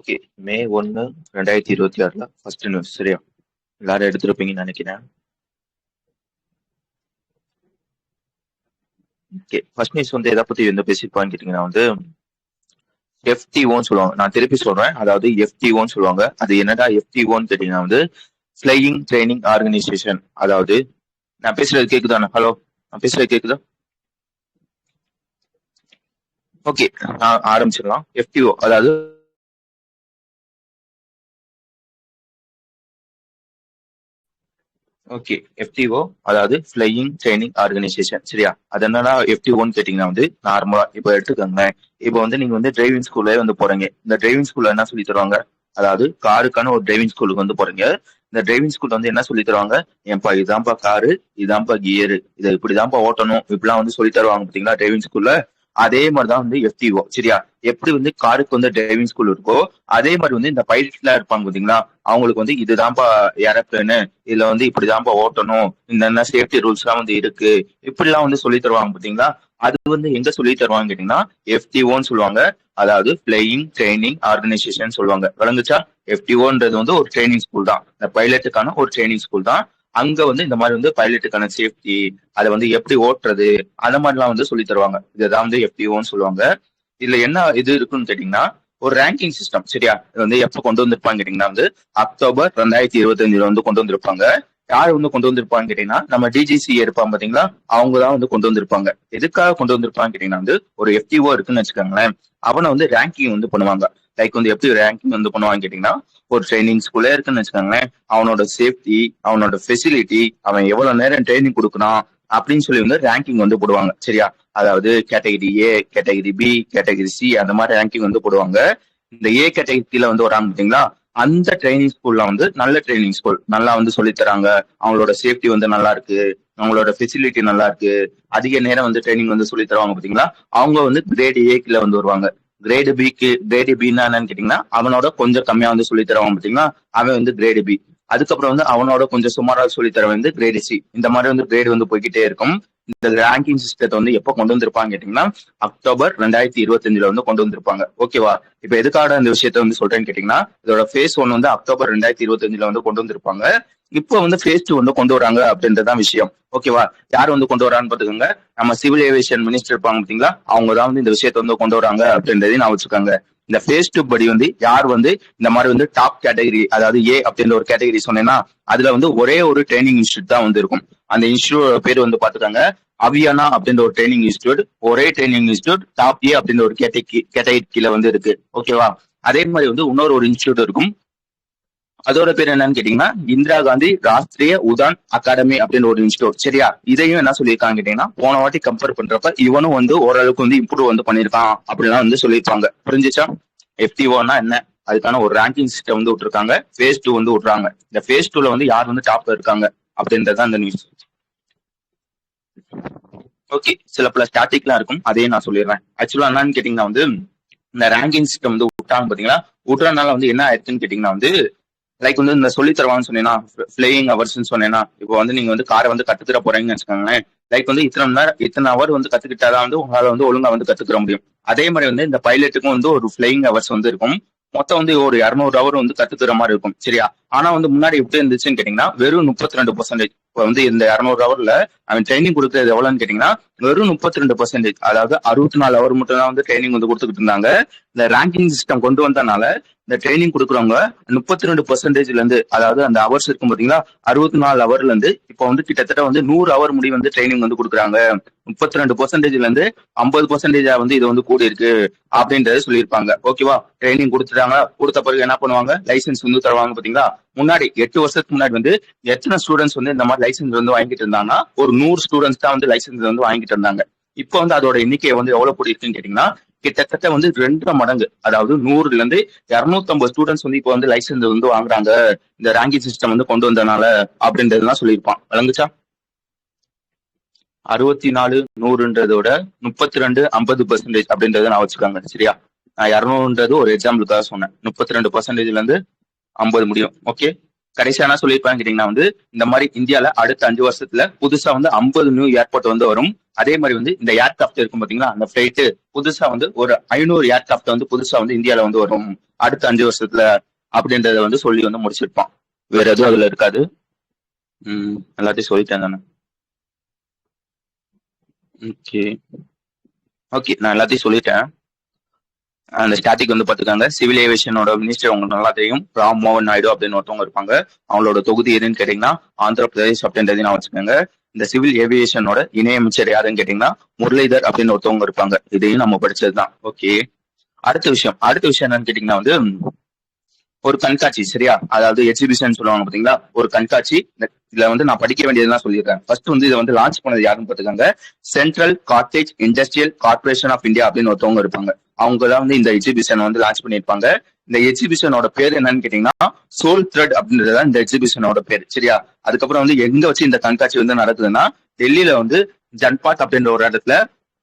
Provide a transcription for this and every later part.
Okay. மே 1, 2026 first news. சரியா? எல்லாரும் எடுத்திருப்பீங்கன்னு நினைக்கிறேன். ஓகே. ஃபர்ஸ்ட் நியூஸ் வந்து எதை பத்தி வந்து பேசியிருப்பான்னு கேட்டீங்கன்னா வந்து எஃப்டிஓன்னு சொல்லுவாங்க. நான் திருப்பி சொல்றேன். அதாவது எஃப்டிஓன்னு சொல்லுவாங்க. அது என்னடா எஃப்டிஓன்னு கேட்டீங்கன்னா வந்து ஃபிளையிங் ட்ரைனிங் ஆர்கனைசேஷன். அதாவது நான் பேசுறது கேக்குதாண்ணா? ஹலோ, நான் பேசுறது கேக்குதா? ஓகே, ஆரம்பிச்சிடலாம். எஃப்டிஓ அதாவது ஓகே, எஃப்டிஓ அதாவது ஃபிளையிங் ட்ரைனிங் ஆர்கனைசேஷன். சரியா? அது என்னன்னா எஃப்டிஓன்னு கேட்டீங்கன்னா வந்து நார்மலா இப்போ எடுத்துக்கோங்க. இப்போ வந்து நீங்க வந்து டிரைவிங் ஸ்கூல்ல வந்து போறீங்க. இந்த டிரைவிங் ஸ்கூல்ல என்ன சொல்லி தருவாங்க? அதாவது காருக்கான ஒரு டிரைவிங் ஸ்கூலுக்கு வந்து போறீங்க. இந்த டிரைவிங் ஸ்கூல்ல வந்து என்ன சொல்லி தருவாங்க? ஏன்பா இதான்ப்பா காரு, இதான்ப்பா கியரு, இதை இப்படிதான்ப்பா ஓட்டணும், இப்படிலாம் வந்து சொல்லி தருவாங்க பாத்தீங்களா டிரைவிங் ஸ்கூல்ல. அதே மாதிரிதான் வந்து எஃப்டிஓ. சரியா? எப்படி வந்து காருக்கு வந்து டிரைவிங் ஸ்கூல் இருக்கோ அதே மாதிரி வந்து இந்த பைலட்லாம் இருப்பாங்க பாத்தீங்களா, அவங்களுக்கு வந்து இதுதான்ப்பா ஏரோப்ளேனு, இதுல வந்து இப்படிதான்ப்பா ஓட்டணும், இந்த சேஃப்டி ரூல்ஸ் எல்லாம் வந்து இருக்கு, இப்படி எல்லாம் வந்து சொல்லி தருவாங்க பாத்தீங்களா. அது வந்து எங்க சொல்லி தருவாங்க கேட்டீங்கன்னா எஃப்டிஓன்னு சொல்லுவாங்க. அதாவது பிளேயிங் ட்ரைனிங் ஆர்கனைசேஷன் சொல்லுவாங்க. விளங்குச்சா? எஃப்டிஓன்றது வந்து ஒரு ட்ரைனிங் ஸ்கூல் தான். இந்த பைலட்டுக்கான ஒரு ட்ரைனிங் ஸ்கூல் தான். அங்க வந்து இந்த மாதிரி வந்து பைலட்டுக்கான சேஃப்டி, அதை வந்து எப்படி ஓட்டுறது, அந்த மாதிரிலாம் வந்து சொல்லி தருவாங்க. இதுதான் வந்து எஃப்டிஓன்னு சொல்லுவாங்க. இதுல என்ன இது இருக்குன்னு கேட்டீங்கன்னா ஒரு ரேங்கிங் சிஸ்டம். சரியா? இது வந்து எப்ப கொண்டு வந்திருப்பாங்க கேட்டீங்கன்னா வந்து அக்டோபர் 2025 வந்து கொண்டு வந்திருப்பாங்க. யாரு வந்து கொண்டு வந்திருப்பான்னு கேட்டீங்கன்னா நம்ம டிஜிசி இருப்பாங்க பாத்தீங்களா, அவங்க தான் வந்து கொண்டு வந்திருப்பாங்க. எதுக்காக கொண்டு வந்திருப்பாங்க கேட்டீங்கன்னா வந்து ஒரு எஃப்டிஓ இருக்குன்னு வச்சுக்கோங்களேன், அவனை வந்து ரேங்கிங் வந்து பண்ணுவாங்க. லைக் வந்து எப்படி ரேங்கிங் வந்து பண்ணுவாங்க கேட்டீங்கன்னா, ஒரு ட்ரைனிங் ஸ்கூல்லே இருக்குன்னு வச்சுக்கோங்களேன், அவனோட சேஃப்டி, அவனோட ஃபெசிலிட்டி, அவன் எவ்வளவு நேரம் ட்ரைனிங் கொடுக்கணும் அப்படின்னு சொல்லி வந்து ரேங்கிங் வந்து போடுவாங்க. சரியா? அதாவது category A, category B, category C, அந்த மாதிரி ரேங்கிங் வந்து போடுவாங்க. இந்த ஏ கேட்டகரியில வந்து வராங்க பாத்தீங்களா, அந்த ட்ரைனிங் ஸ்கூல்ல வந்து நல்ல ட்ரைனிங் ஸ்கூல், நல்லா வந்து சொல்லி தராங்க, அவங்களோட சேஃப்டி வந்து நல்லா இருக்கு, அவங்களோட ஃபெசிலிட்டி நல்லா இருக்கு, அதிக நேரம் வந்து ட்ரைனிங் வந்து சொல்லி தருவாங்க பாத்தீங்களா, அவங்க வந்து கிரேட் ஏக்குல வந்து வருவாங்க. கிரேடு பின்னா என்னன்னு கேட்டீங்கன்னா அவனோட கொஞ்சம் கம்மியா வந்து சொல்லி தருவாங்க பாத்தீங்களா, அவன் வந்து கிரேடு பி. அதுக்கப்புறம் வந்து அவனோட கொஞ்சம் சுமாரா சொல்லி தர வந்து கிரேடு சி. இந்த மாதிரி வந்து கிரேடு வந்து போய்கிட்டே இருக்கும். இந்த ரேங்கிங் சிஸ்டத்தை வந்து எப்ப கொண்டு வந்திருப்பாங்க கேட்டீங்கன்னா அக்டோபர் 2025 வந்து கொண்டு வந்திருப்பாங்க. ஓகேவா? இப்ப எதுக்காக இந்த விஷயத்த வந்து சொல்றேன்னு கேட்டீங்கன்னா இதோட ஃபேஸ் 1 வந்து அக்டோபர் 2025 வந்து கொண்டு வந்திருப்பாங்க. இப்போ வந்து ஃபேஸ் 2 வந்து கொண்டு வராங்க அப்படின்றதான் விஷயம். ஓகேவா? யார் வந்து கொண்டு வரான்னு பாத்துக்கோங்க. நம்ம சிவில் ஏவியேஷன் மினிஸ்டர் இருப்பாங்க பாத்தீங்களா, அவங்க தான் வந்து இந்த விஷயத்த வந்து கொண்டு வராங்க அப்படின்றதையும் நான் வச்சுக்கோங்க. இந்த ஃபேஸ் 2 படி வந்து யார் வந்து இந்த மாதிரி வந்து டாப் கேட்டகரி, அதாவது ஏ அப்படின்ற ஒரு கேட்டகரி சொன்னேன்னா அதுல வந்து ஒரே ஒரு ட்ரைனிங் இன்ஸ்டியூட் தான் வந்து இருக்கும். அந்த இன்ஸ்டியூட் பேர் வந்து பாத்துக்காங்க அவியானா அப்படின்ற ஒரு ட்ரைனிங் இன்ஸ்டியூட். ஒரே ட்ரைனிங் இன்ஸ்டியூட் டாப் ஏ அப்படின்ற ஒரு கேட்டகரி கீழே வந்து இருக்கு. ஓகேவா? அதே மாதிரி வந்து இன்னொரு இன்ஸ்டியூட் இருக்கும். அதோட பேர் என்னன்னு கேட்டீங்கன்னா இந்திரா காந்தி ராஷ்டிரிய உதான் அகாடமி அப்படின்னு ஒரு இன்ஸ்டியூட். சரியா? இதையும் என்ன சொல்லியிருக்காங்க கேட்டீங்கன்னா போன வாட்டி கம்பேர் பண்றப்ப இவனும் வந்து ஓரளவுக்கு வந்து இம்ப்ரூவ் வந்து பண்ணிருக்கான் அப்படிலாம் வந்து சொல்லியிருப்பாங்க. புரிஞ்சுச்சா? எஃப்டிஓனா என்ன, அதுக்கான ஒரு ரேங்கிங் சிஸ்டம் வந்து விட்டுருக்காங்க. ஃபேஸ் 2 வந்து விட்டுறாங்க. இந்த ஃபேஸ் 2ல வந்து யார் வந்து டாப்ல இருக்காங்க அப்படின்றதான் இந்த நியூஸ். ஓகே, சில பல ஸ்டாட்டிக்லாம் இருக்கும், அதையும் நான் சொல்லிடுறேன். ஆக்சுவலா என்னன்னு கேட்டீங்கன்னா வந்து இந்த ரேங்கிங் சிஸ்டம் வந்து விட்டாங்க பாத்தீங்களா, விட்டுறதுனால வந்து என்ன ஆயிடுச்சுன்னு கேட்டீங்கன்னா வந்து லைக் வந்து இந்த சொல்லி தருவான்னு சொன்னேன்னா பிளேயிங் அவர்ஸ் சொன்னேன்னா, இப்போ வந்து நீங்க வந்து காரை வந்து கத்துக்கிற போறீங்கன்னு வச்சுக்கோங்களேன். லைக் வந்து இத்தனை அவர் வந்து கத்துக்கிட்டாதான் வந்து உங்களால வந்து ஒழுங்கா வந்து கத்துக்கிற முடியும். அதே மாதிரி வந்து இந்த பைலட்டுக்கும் வந்து ஒரு பிளேயிங் அவர்ஸ் வந்து இருக்கும். மொத்தம் வந்து ஒரு 200 அவர் வந்து கத்துக்கிற மாதிரி இருக்கும். சரியா? ஆனா வந்து முன்னாடி எப்படி இருந்துச்சுன்னு கேட்டீங்கன்னா வெறும் 32%. இப்போ வந்து இந்த 200 ஹவர்ல அவன் ட்ரைனிங் கொடுக்கறது எவ்வளவுன்னு கேட்டீங்கன்னா வெறும் 32%. அதாவது 64 அவர் மட்டும் தான் வந்து ட்ரைனிங் வந்து கொடுத்துக்கிட்டு இருந்தாங்க. இந்த ரேங்கிங் சிஸ்டம் கொண்டு வந்தனால இந்த ட்ரைனிங் கொடுக்குறவங்க 32%ல இருந்து, அதாவது அந்த ஹவர்ஸ் இருக்கும் பாத்தீங்களா, 64 ஹவர்ல இருந்து இப்போ வந்து கிட்டத்தட்ட வந்து 100 ஹவர் முடி வந்து ட்ரைனிங் வந்து கொடுக்குறாங்க. 32%ல இருந்து 50% வந்து இது வந்து கூடி இருக்கு அப்படின்றத சொல்லியிருப்பாங்க. ஓகேவா? ட்ரைனிங் கொடுத்துட்டாங்க. கொடுத்த பிறகு என்ன பண்ணுவாங்க, லைசன்ஸ் வந்து தருவாங்க பாத்தீங்களா. முன்னாடி 8 வருஷத்துக்கு முன்னாடி வந்து எத்தனை ஸ்டூடெண்ட்ஸ் வந்து இந்த மாதிரி லைசன்ஸ் வந்து வாங்கிட்டு இருந்தாங்கன்னா ஒரு 100 ஸ்டூடெண்ட்ஸ் தான் வந்து லைசன்ஸ் வந்து வாங்கிட்டு இருந்தாங்க. இப்போ வந்து அதோட எண்ணிக்கை வந்து எவ்வளவு கூடி இருக்குன்னு கேட்டீங்கன்னா கிட்டத்தட்ட வந்து 2 மடங்கு. அதாவது 100ல இருந்து 250 ஸ்டூடெண்ட்ஸ் வந்து இப்போ வந்து லைசன்ஸ் வந்து வாங்குறாங்க இந்த ரேங்கிங் சிஸ்டம் வந்து கொண்டு வந்தனால அப்படின்றதுலாம் சொல்லியிருப்பான். விளங்குச்சா? 64 100ன்றதோட 32 50% அப்படின்றத நான் வச்சுக்காங்க. சரியா? நான் 200ன்றது ஒரு எக்ஸாம்பிளுக்காக சொன்னேன். 32%ல இருந்து 50 முடியும். ஓகே, கடைசியா என்ன சொல்லியிருப்பாங்க கேட்டீங்கன்னா வந்து இந்த மாதிரி இந்தியால அடுத்த 5 வருஷத்துல புதுசா வந்து 50 நியூ ஏர்போர்ட் வந்து வரும். அதே மாதிரி வந்து இந்த ஏர்கிராஃப்ட் இருக்கும் பாத்தீங்களா, அந்த பிளைட் புதுசா வந்து ஒரு 500 ஏர்கிராஃப்ட் வந்து புதுசா வந்து இந்தியால வந்து வரும் அடுத்த 5 வருஷத்துல அப்படின்றத வந்து சொல்லி வந்து முடிச்சிருப்பான். வேற எதுவும் அதுல இருக்காது. எல்லாத்தையும் சொல்லிட்டேன் தானே. ஓகே ஓகே, நான் எல்லாத்தையும் சொல்லிட்டேன். அந்த ஸ்டாட்டிக் வந்து பாத்துக்காங்க. சிவில் ஏவியேஷனோட மினிஸ்டர் உங்களுக்கு நல்லா தெரியும், ராம் மோகன் நாயுடு அப்படின்னு ஒருத்தவங்க இருப்பாங்க. அவங்களோட தொகுதி எதுன்னு கேட்டீங்கன்னா ஆந்திர பிரதேஷ் அப்படின்றதையும் நான் வச்சுக்கோங்க. இந்த சிவில் ஏவியேஷனோட இணையமைச்சர் யாருன்னு கேட்டீங்கன்னா முரளிதர் அப்படின்னு ஒருத்தவங்க இருப்பாங்க. இதையும் நம்ம படிச்சதுதான். ஓகே, அடுத்த விஷயம் என்னன்னு கேட்டீங்கன்னா வந்து ஒரு கண்காட்சி, சரியா? அதாவது எக்ஸிபிஷன் சொல்லுவாங்க பாத்தீங்களா, ஒரு கண்காட்சி. இதுல வந்து நான் படிக்க வேண்டியதுதான் சொல்லியிருக்கேன். ஃபர்ஸ்ட் வந்து இதை வந்து லான்ச் பண்ணது யாருன்னு பாத்துக்காங்க. Central cottage industrial corporation of India அப்படின்னு ஒருத்தவங்க இருப்பாங்க. அவங்க தான் வந்து இந்த எக்ஸிபிஷன் வந்து லான்ச் பண்ணியிருப்பாங்க. இந்த எக்ஸிபிஷனோட பேர் என்னன்னு கேட்டீங்கன்னா சோல் த்ரெட் அப்படின்றதுதான் இந்த எக்ஸிபிஷனோட பேர், சரியா? அதுக்கப்புறம் வந்து எங்க வச்சு இந்த கண்காட்சி வந்து நடக்குதுன்னா டெல்லியில வந்து ஜன்பாத் அப்படின்ற ஒரு இடத்துல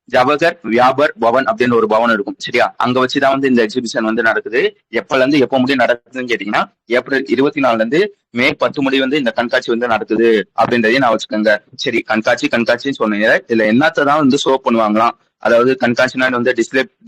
ஜவஹர் வியாபர் பவன் அப்படின்னு ஒரு பவன் இருக்கும், சரியா? அங்க வச்சுதான் வந்து இந்த எக்ஸிபிஷன் வந்து நடக்குது. எப்பல இருந்து எப்ப முடியும் நடக்குதுன்னு கேட்டீங்கன்னா ஏப்ரல் 24 இருந்து மே 10 முடி வந்து இந்த கண்காட்சி வந்து நடக்குது அப்படின்றதையும் நான் வச்சுக்கோங்க. சரி, கண்காட்சின்னு சொன்னீங்க. இதுல என்னத்தான் வந்து ஷோ பண்ணுவாங்களாம், அதாவது கண்காட்சினா வந்து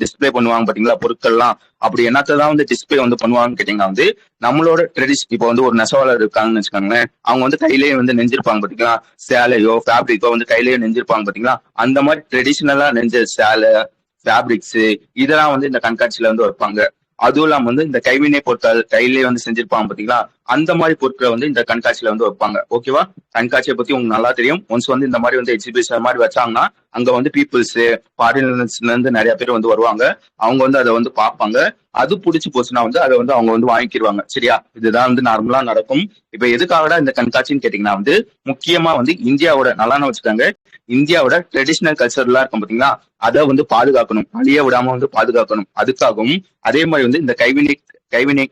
டிஸ்பிளே பண்ணுவாங்க பாத்தீங்களா பொருட்கள்லாம். அப்படி என்னத்தான் வந்து டிஸ்பிளே வந்து பண்ணுவாங்கன்னு கேட்டீங்கன்னா வந்து நம்மளோட ட்ரெடிஷன். இப்போ வந்து ஒரு நெசவாளர் இருக்காங்கன்னு வச்சுக்கோங்களேன், அவங்க வந்து கையிலேயே வந்து நெஞ்சிருப்பாங்க பாத்தீங்களா, சேலையோ ஃபேப்ரிக்கோ வந்து கையிலேயே நெஞ்சிருப்பாங்க பாத்தீங்களா. அந்த மாதிரி ட்ரெடிஷனலா நெஞ்ச சேலை ஃபேப்ரிக்ஸ் இதெல்லாம் வந்து இந்த கண்காட்சியில வந்து வைப்பாங்க. அதுவும் இல்லாம வந்து இந்த கைவினை பொருட்கள் கையிலேயே வந்து செஞ்சிருப்பாங்க பாத்தீங்களா, அந்த மாதிரி பொருட்களை வந்து இந்த கண்காட்சியில வந்து வைப்பாங்க. ஓகேவா? கண்காட்சியை பத்தி உங்களுக்கு நல்லா தெரியும். ஒன்ஸ் வந்து இந்த மாதிரி வந்து எக்ஸிபிஷன் மாதிரி வச்சாங்கன்னா அங்க வந்து பீப்புள்ஸ் ஃபாரினர்ஸ்ல இருந்து நிறைய பேர் வந்து வருவாங்க. அவங்க வந்து அதை வந்து பார்ப்பாங்க. அது பிடிச்சி போச்சுன்னா வந்து அதை வந்து அவங்க வந்து வாங்கிக்கிடுவாங்க, சரியா? இதுதான் வந்து நார்மலா நடக்கும். இப்ப எதுக்காகடா இந்த கண்காட்சின்னு கேட்டீங்கன்னா வந்து முக்கியமா வந்து இந்தியாவோட நல்லான்னு வச்சுக்காங்க, இந்தியாவோட ட்ரெடிஷனல் கல்ச்சர் எல்லாம் இருக்கும் பாத்தீங்களா, அதை வந்து பாதுகாக்கணும், அழிய விடாம வந்து பாதுகாக்கணும். அதுக்காகவும் அதே மாதிரி வந்து இந்த கைவினை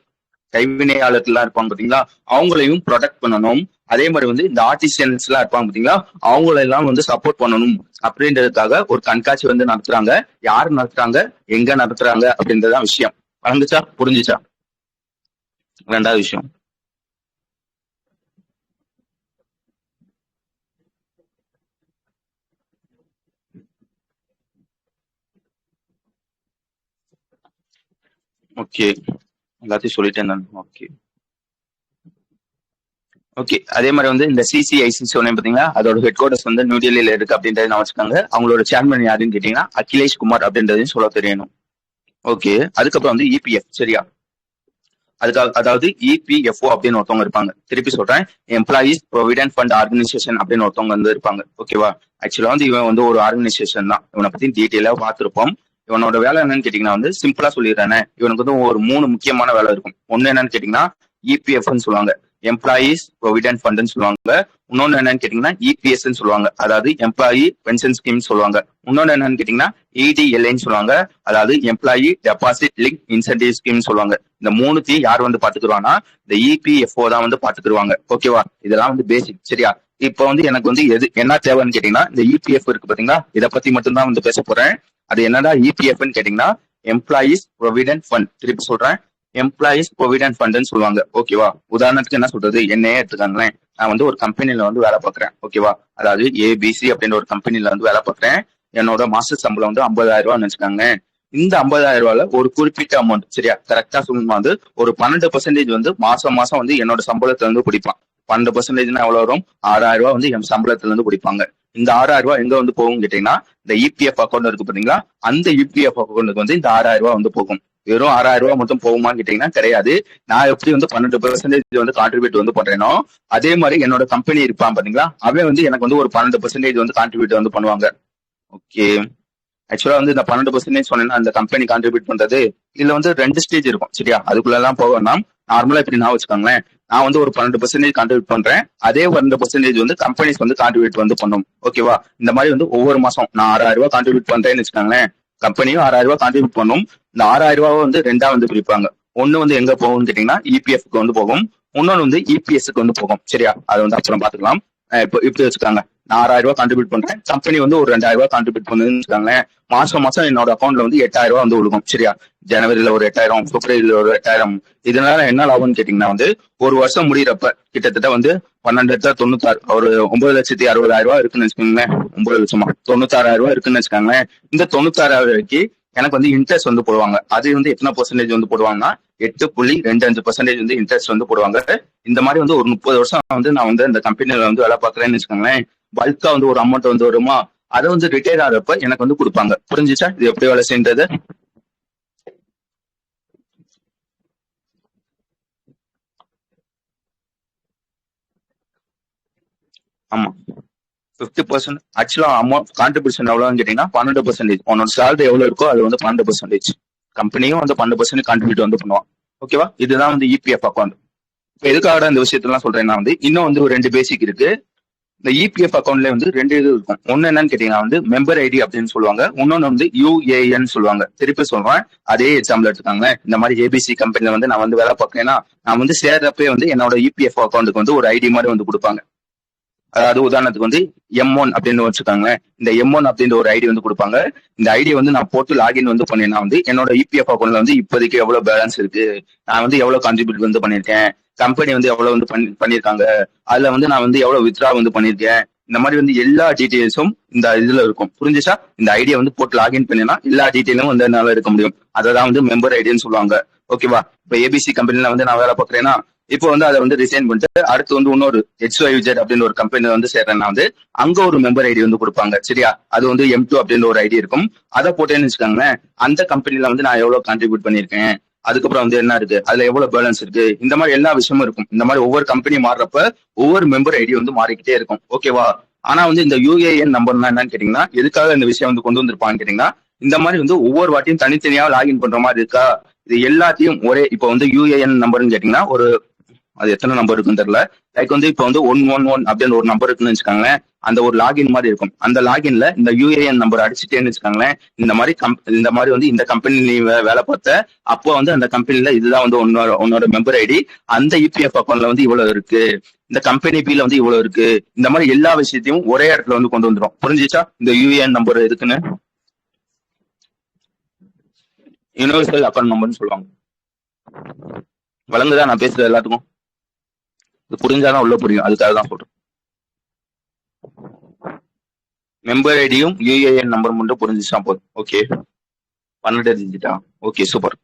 கைவினையாளர்கள் எல்லாம் இருப்பாங்க பாத்தீங்களா, அவங்களையும் ப்ரொடெக்ட் பண்ணணும். அதே மாதிரி வந்து இந்த ஆர்டிசியன்ஸ் எல்லாம் இருப்பாங்க பாத்தீங்களா, அவங்களெல்லாம் வந்து சப்போர்ட் பண்ணணும் அப்படின்றதுக்காக ஒரு கண்காட்சி வந்து நடத்துறாங்க. யாரு நடத்துறாங்க, எங்க நடத்துறாங்க அப்படின்றதான் விஷயம். வளர்ந்துச்சா? புரிஞ்சுச்சா? ரெண்டாவது விஷயம், ஓகே, எல்லாத்தையும் சொல்லிட்டேன் நான். ஓகே ஓகே, அதே மாதிரி வந்து இந்த சிசிஐசி சொன்னேன் பாத்தீங்களா, அதோட ஹெட் குவார்டர்ஸ் வந்து நியூ டெல்லியில இருக்கு அப்படின்றத நான் வச்சுக்காங்க. அவங்களோட சேர்மன் யாருன்னு கேட்டீங்கன்னா அகிலேஷ் குமார் அப்படின்றதையும் சொல்ல தெரியணும். ஓகே, அதுக்கப்புறம் வந்து இபிஎஃப், சரியா? அதாவது இபிஎஃப்ஓ அப்படின்னு ஒருத்தவங்க இருப்பாங்க. திருப்பி சொல்றேன், எம்ப்ளாயீஸ் ப்ரொவிடென்ட் ஃபண்ட் ஆர்கனைசேஷன் அப்படின்னு ஒருத்தவங்க வந்து இருப்பாங்க. ஓகேவா? ஆக்சுவலா வந்து இவன் வந்து ஒரு ஆர்கனைசேஷன் தான். இவனை பத்தி டீட்டெயிலா பார்த்திருப்போம். இவனோட வேலை என்னன்னு கேட்டீங்கன்னா வந்து சிம்பிளா சொல்லிடுறேன், இவனுக்கு வந்து ஒரு 3 முக்கியமான வேலை இருக்கும். ஒன்னு என்னன்னு கேட்டீங்கன்னா இபிஎஃப்னு சொல்லுவாங்க, எம்ப்ளாயீஸ் ப்ரொவிடென்ட் ஃபண்ட்னு சொல்லுவாங்க. இன்னொன்னு என்னன்னு கேட்டீங்கன்னா இபிஎஸ் சொல்லுவாங்க, அதாவது எம்ப்ளாயி பென்ஷன் ஸ்கீம் சொல்லுவாங்க. இன்னொன்னு என்னன்னு கேட்டீங்கன்னா இடிஎல்ஐன்னு சொல்லுவாங்க, அதாவது employee deposit link incentive scheme சொல்லுவாங்க. இந்த 3த்தையும் யார் வந்து பாத்துக்குவாங்கன்னா இந்த இபிஎஃப்ஓ தான் வந்து பாத்துக்குவாங்க. ஓகேவா? இதெல்லாம் வந்து பேசிக், சரியா? இப்ப வந்து எனக்கு வந்து எது என்ன தேவைன்னு கேட்டீங்கன்னா இந்த இபிஎஃப் இருக்கு பாத்தீங்களா, இதை பத்தி மட்டும் தான் வந்து பேச போறேன். அது என்னடா இபிஎஃப்னு கேட்டீங்கன்னா எம்ப்ளாயீஸ் ப்ரொவிடென்ட் ஃபண்ட். திருப்பி சொல்றேன், எம்ப்ளாயீஸ் ப்ரொவிடென்ட் ஃபண்ட்னு சொல்லுவாங்க. ஓகேவா? உதாரணத்துக்கு என்ன சொல்றது, என்னையே எடுத்துக்காங்களேன். நான் வந்து ஒரு கம்பெனில வந்து வேலை பார்க்கறேன். ஓகேவா? அதாவது ஏபிசி அப்படின்ற ஒரு கம்பெனில வந்து வேலை பார்க்கறேன். என்னோட மாச சம்பளம் வந்து 50,000 ரூபான்னு வச்சுக்காங்க. இந்த 50,000 ரூபாயில ஒரு குறிப்பிட்ட அமௌண்ட், சரியா, கரெக்டா சொல்லணுமா வந்து ஒரு 12% வந்து மாசம் மாசம் வந்து என்னோட சம்பளத்துல இருந்து பிடிப்பான். 12% எவ்வளவு வரும்? 6,000 ரூபாய் வந்து என் சம்பளத்துல இருந்து பிடிப்பாங்க. இந்த 6,000 ரூபாய் எங்க வந்து போகும் கேட்டீங்கன்னா இந்த இபிஎஃப் அக்கௌண்ட் இருக்கு பாத்தீங்களா, அந்த இபிஎஃப் அக்கௌண்ட்டுக்கு வந்து இந்த 6,000 ரூபாய் வந்து போகும். வெறும் 6,000 ரூபாய் மட்டும் போகுமான்னு கேட்டீங்கன்னா கிடையாது. நான் எப்படி வந்து 12% வந்து கான்ட்ரிபியூட் வந்து பண்றேனோ அதே மாதிரி என்னோட கம்பெனி இருப்பான் பாத்தீங்களா, அவன் வந்து எனக்கு வந்து ஒரு 12% வந்து கான்ட்ரிபியூட் வந்து பண்ணுவாங்க. ஓகே, ஆக்சுவலா வந்து இந்த 12% சொன்னேன்னா அந்த கம்பெனி கான்ட்ரிபியூட் பண்றது இதுல வந்து 2 ஸ்டேஜ் இருக்கும், சரியா? அதுக்குள்ள எல்லாம் போகணும்னா நார்மலா இப்படி நான் வச்சுக்கோங்களேன், நான் வந்து ஒரு 12% கான்ட்ரிபியூட் பண்றேன், அதே 12% வந்து கம்பெனிஸ் வந்து கான்ட்ரிபியூட் வந்து பண்ணும். ஓகேவா? இந்த மாதிரி வந்து ஒவ்வொரு மாசம் நான் 6,000 ரூபாய் கான்ட்ரிபியூட் பண்றேன்னு வச்சுக்கோங்களேன், கம்பெனியும் 6,000 ரூபாய் கான்ட்ரிபியூட் பண்ணும். இந்த 6,000 ரூபாவை வந்து 2ஆ வந்து பிரிப்பாங்க. ஒண்ணு வந்து எங்க போகும்னு கேட்டீங்கன்னா இபிஎஃப்க்கு வந்து போகும், இன்னொன்னு வந்து இபிஎஸ்க்கு வந்து போகும், சரியா? அதை வந்து அப்புறம் பாத்துக்கலாம். இப்போ இப்படி வச்சுக்காங்க, நான் 6000 கான்ட்ரிபியூட் பண்றேன், கம்பெனி வந்து ஒரு 2000 கான்ட்ரிபியூட் பண்ணுதுன்னு வச்சுக்காங்களேன். மாசம் மாசம் என்னோட அக்கௌண்ட்ல வந்து 8000 வந்து ஒழுகும். சரியா? ஜனவரியில ஒரு 8000, பிப்ரவரியில ஒரு 8000. இதனால என்ன லாபம்னு கேட்டீங்கன்னா வந்து ஒரு வருஷம் முடியறப்ப கிட்டத்தட்ட வந்து 12,96 ஒரு 9,60,000 இருக்குன்னு வச்சுக்கோங்களேன். 9 லட்சமா 96,000 இருக்குன்னு வச்சுக்காங்களேன். இந்த 96,000 எனக்கு வந்து இன்ட்ரெஸ்ட் வந்து போடுவாங்க. அது வந்து எத்தனை பெர்சன்டேஜ் வந்து போடுவாங்கன்னா 8.25% வந்து இன்ட்ரெஸ்ட் வந்து போடுவாங்க. இந்த மாதிரி வந்து ஒரு 30 வருஷம் வந்து நான் வந்து இந்த கம்பெனில வந்து வேலை பார்க்கறேன்னு வச்சுக்கோங்களேன். பல்கா வந்து ஒரு அமௌண்ட் வந்து வருமா, அதை வந்து ரிட்டையர் ஆகிறப்ப எனக்கு வந்து கொடுப்பாங்க. புரிஞ்சுச்சா இது எப்படி வேலை செய்யறது? ஆமா, 50% ஆக்சுவலா அமௌண்ட் கான்ட்ரிபியூஷன் எவ்வளவுன்னு கேட்டீங்கன்னா 12%. உன்னோட சேலரி எவ்வளவு இருக்கோ அது வந்து 12%. கம்பெனியும் வந்து 12% கான்ட்ரிபியூட் வந்து பண்ணுவான். ஓகேவா? இதுதான் வந்து இபிஎஃப் அக்கௌண்ட். இப்போ எதுக்காக இந்த விஷயத்தெல்லாம் சொல்றேன்னா வந்து இன்னும் வந்து ஒரு 2 பேசிக் இருக்கு. இந்த இபிஎஃப் அக்கௌண்ட்ல வந்து 2 இது இருக்கும். ஒன்னு என்னன்னு கேட்டீங்கன்னா வந்து மெம்பர் ஐடி அப்படின்னு சொல்லுவாங்க, இன்னொன்னு வந்து யுஏஎன் சொல்லுவாங்க. திருப்பி சொல்றேன், அதே எக்ஸாம்பிள் எடுத்துக்காங்க. இந்த மாதிரி ஏபிசி கம்பெனில வந்து நான் வந்து வேலை பார்க்கறேன்னா நான் வந்து சேர்றப்பே வந்து என்னோட இபிஎஃப் அக்கௌண்ட்டுக்கு வந்து ஒரு ஐடி மாதிரி வந்து கொடுப்பாங்க. அதாவது உதாரணத்துக்கு வந்து M1 அப்படின்னு வச்சுக்காங்க. இந்த M1 அப்படின்ற ஒரு ஐடி வந்து கொடுப்பாங்க. இந்த ஐடியை வந்து நான் போட்டு லாகின் வந்து பண்ணேன்னா வந்து என்னோட இபிஎஃப் அக்கௌண்ட்ல வந்து இப்போதைக்கு எவ்வளவு பேலன்ஸ் இருக்கு, நான் வந்து எவ்வளவு கான்ட்ரிபியூட் வந்து பண்ணிருக்கேன், கம்பெனி வந்து எவ்வளவு வந்து பண்ணிருக்காங்க, அதுல வந்து நான் வந்து எவ்வளவு வித்ரா வந்து பண்ணிருக்கேன், இந்த மாதிரி வந்து எல்லா டீடைல்ஸும் இந்த இதுல இருக்கும். புரிஞ்சுச்சா? இந்த ஐடியா வந்து போட்டு லாகின் பண்ணினா எல்லா டீடைலும் வந்து என்னால இருக்க முடியும். அததான் வந்து மெம்பர் ஐடின்னு சொல்லுவாங்க. ஓகேவா? இப்ப ஏபிசி கம்பெனில வந்து நான் வேலை பார்க்கறேன்னா இப்போ வந்து அதை வந்து ரிசைன் பண்ணிட்டு அடுத்து வந்து இன்னொரு XYZ அப்படின்னு ஒரு கம்பெனி வந்து சேர்றேன்னா வந்து அங்க ஒரு மெம்பர் ஐடி வந்து கொடுப்பாங்க. சரியா? அது வந்து M2 அப்படின்னு ஒரு ஐடி இருக்கும். அதை போட்டேன்னு வச்சுக்காங்களேன், அந்த கம்பெனில வந்து நான் எவ்வளவு கான்ட்ரிபியூட் பண்ணிருக்கேன், அதுக்கப்புறம் வந்து என்ன இருக்கு, அதுல எவ்வளவு பேலன்ஸ் இருக்கு, இந்த மாதிரி எல்லா விஷயமும் இருக்கும். இந்த மாதிரி ஒவ்வொரு கம்பெனி மாறுறப்ப ஒவ்வொரு மெம்பர் ஐடி வந்து மாறிக்கிட்டே இருக்கும். ஓகேவா? ஆனா வந்து இந்த யுஏஎன் நம்பர்னா என்னன்னு கேட்டீங்கன்னா எதுக்காக இந்த விஷயம் வந்து கொண்டு வந்திருப்பான்னு கேட்டீங்கன்னா இந்த மாதிரி வந்து ஒவ்வொரு வாட்டியும் தனித்தனியா லாகின் பண்ற மாதிரி இருக்கா, இது எல்லாத்தையும் ஒரே இப்போ வந்து யுஏஎன் நம்பர்னு கேட்டீங்கன்னா ஒரு அது எத்தனை நம்பர் இருக்குன்னு தெரியல. லைக் வந்து இப்போ வந்து 111 அப்படின்னு ஒரு நம்பர் இருக்குன்னு வச்சுக்காங்களேன். அந்த ஒரு லாகின் மாதிரி இருக்கும். அந்த லாகின்ல இந்த யுஏஎன் நம்பர் அடிச்சுட்டேன்னு வச்சுக்காங்களேன், இந்த மாதிரி இந்த மாதிரி வந்து இந்த கம்பெனி நீ வேலை பார்த்த அப்போ வந்து அந்த கம்பெனில இதுதான் வந்து உன்னோட மெம்பர் ஐடி, அந்த இபிஎஃப் அக்கௌண்ட்ல வந்து இவ்வளவு இருக்கு, இந்த கம்பெனி பில வந்து இவ்வளவு இருக்கு, இந்த மாதிரி எல்லா விஷயத்தையும் ஒரே இடத்துல வந்து கொண்டு வந்துடும். புரிஞ்சுச்சா இந்த யுஏஎன் நம்பர் எதுக்குன்னு? யூனிவர்சல் அக்கௌண்ட் நம்பர்னு சொல்லுவாங்க. வழங்குதா நான் பேசுறது எல்லாத்துக்கும்? புரிஞ்சாதான் உள்ள புரியும், அதுக்காக தான் சொல்றேன். மெம்பர் ஐடியும் யுஏஎன் நம்பர் மட்டும் புரிஞ்சுச்சா போதும். ஓகே, 12 டிஜிட்டா? Okay, super.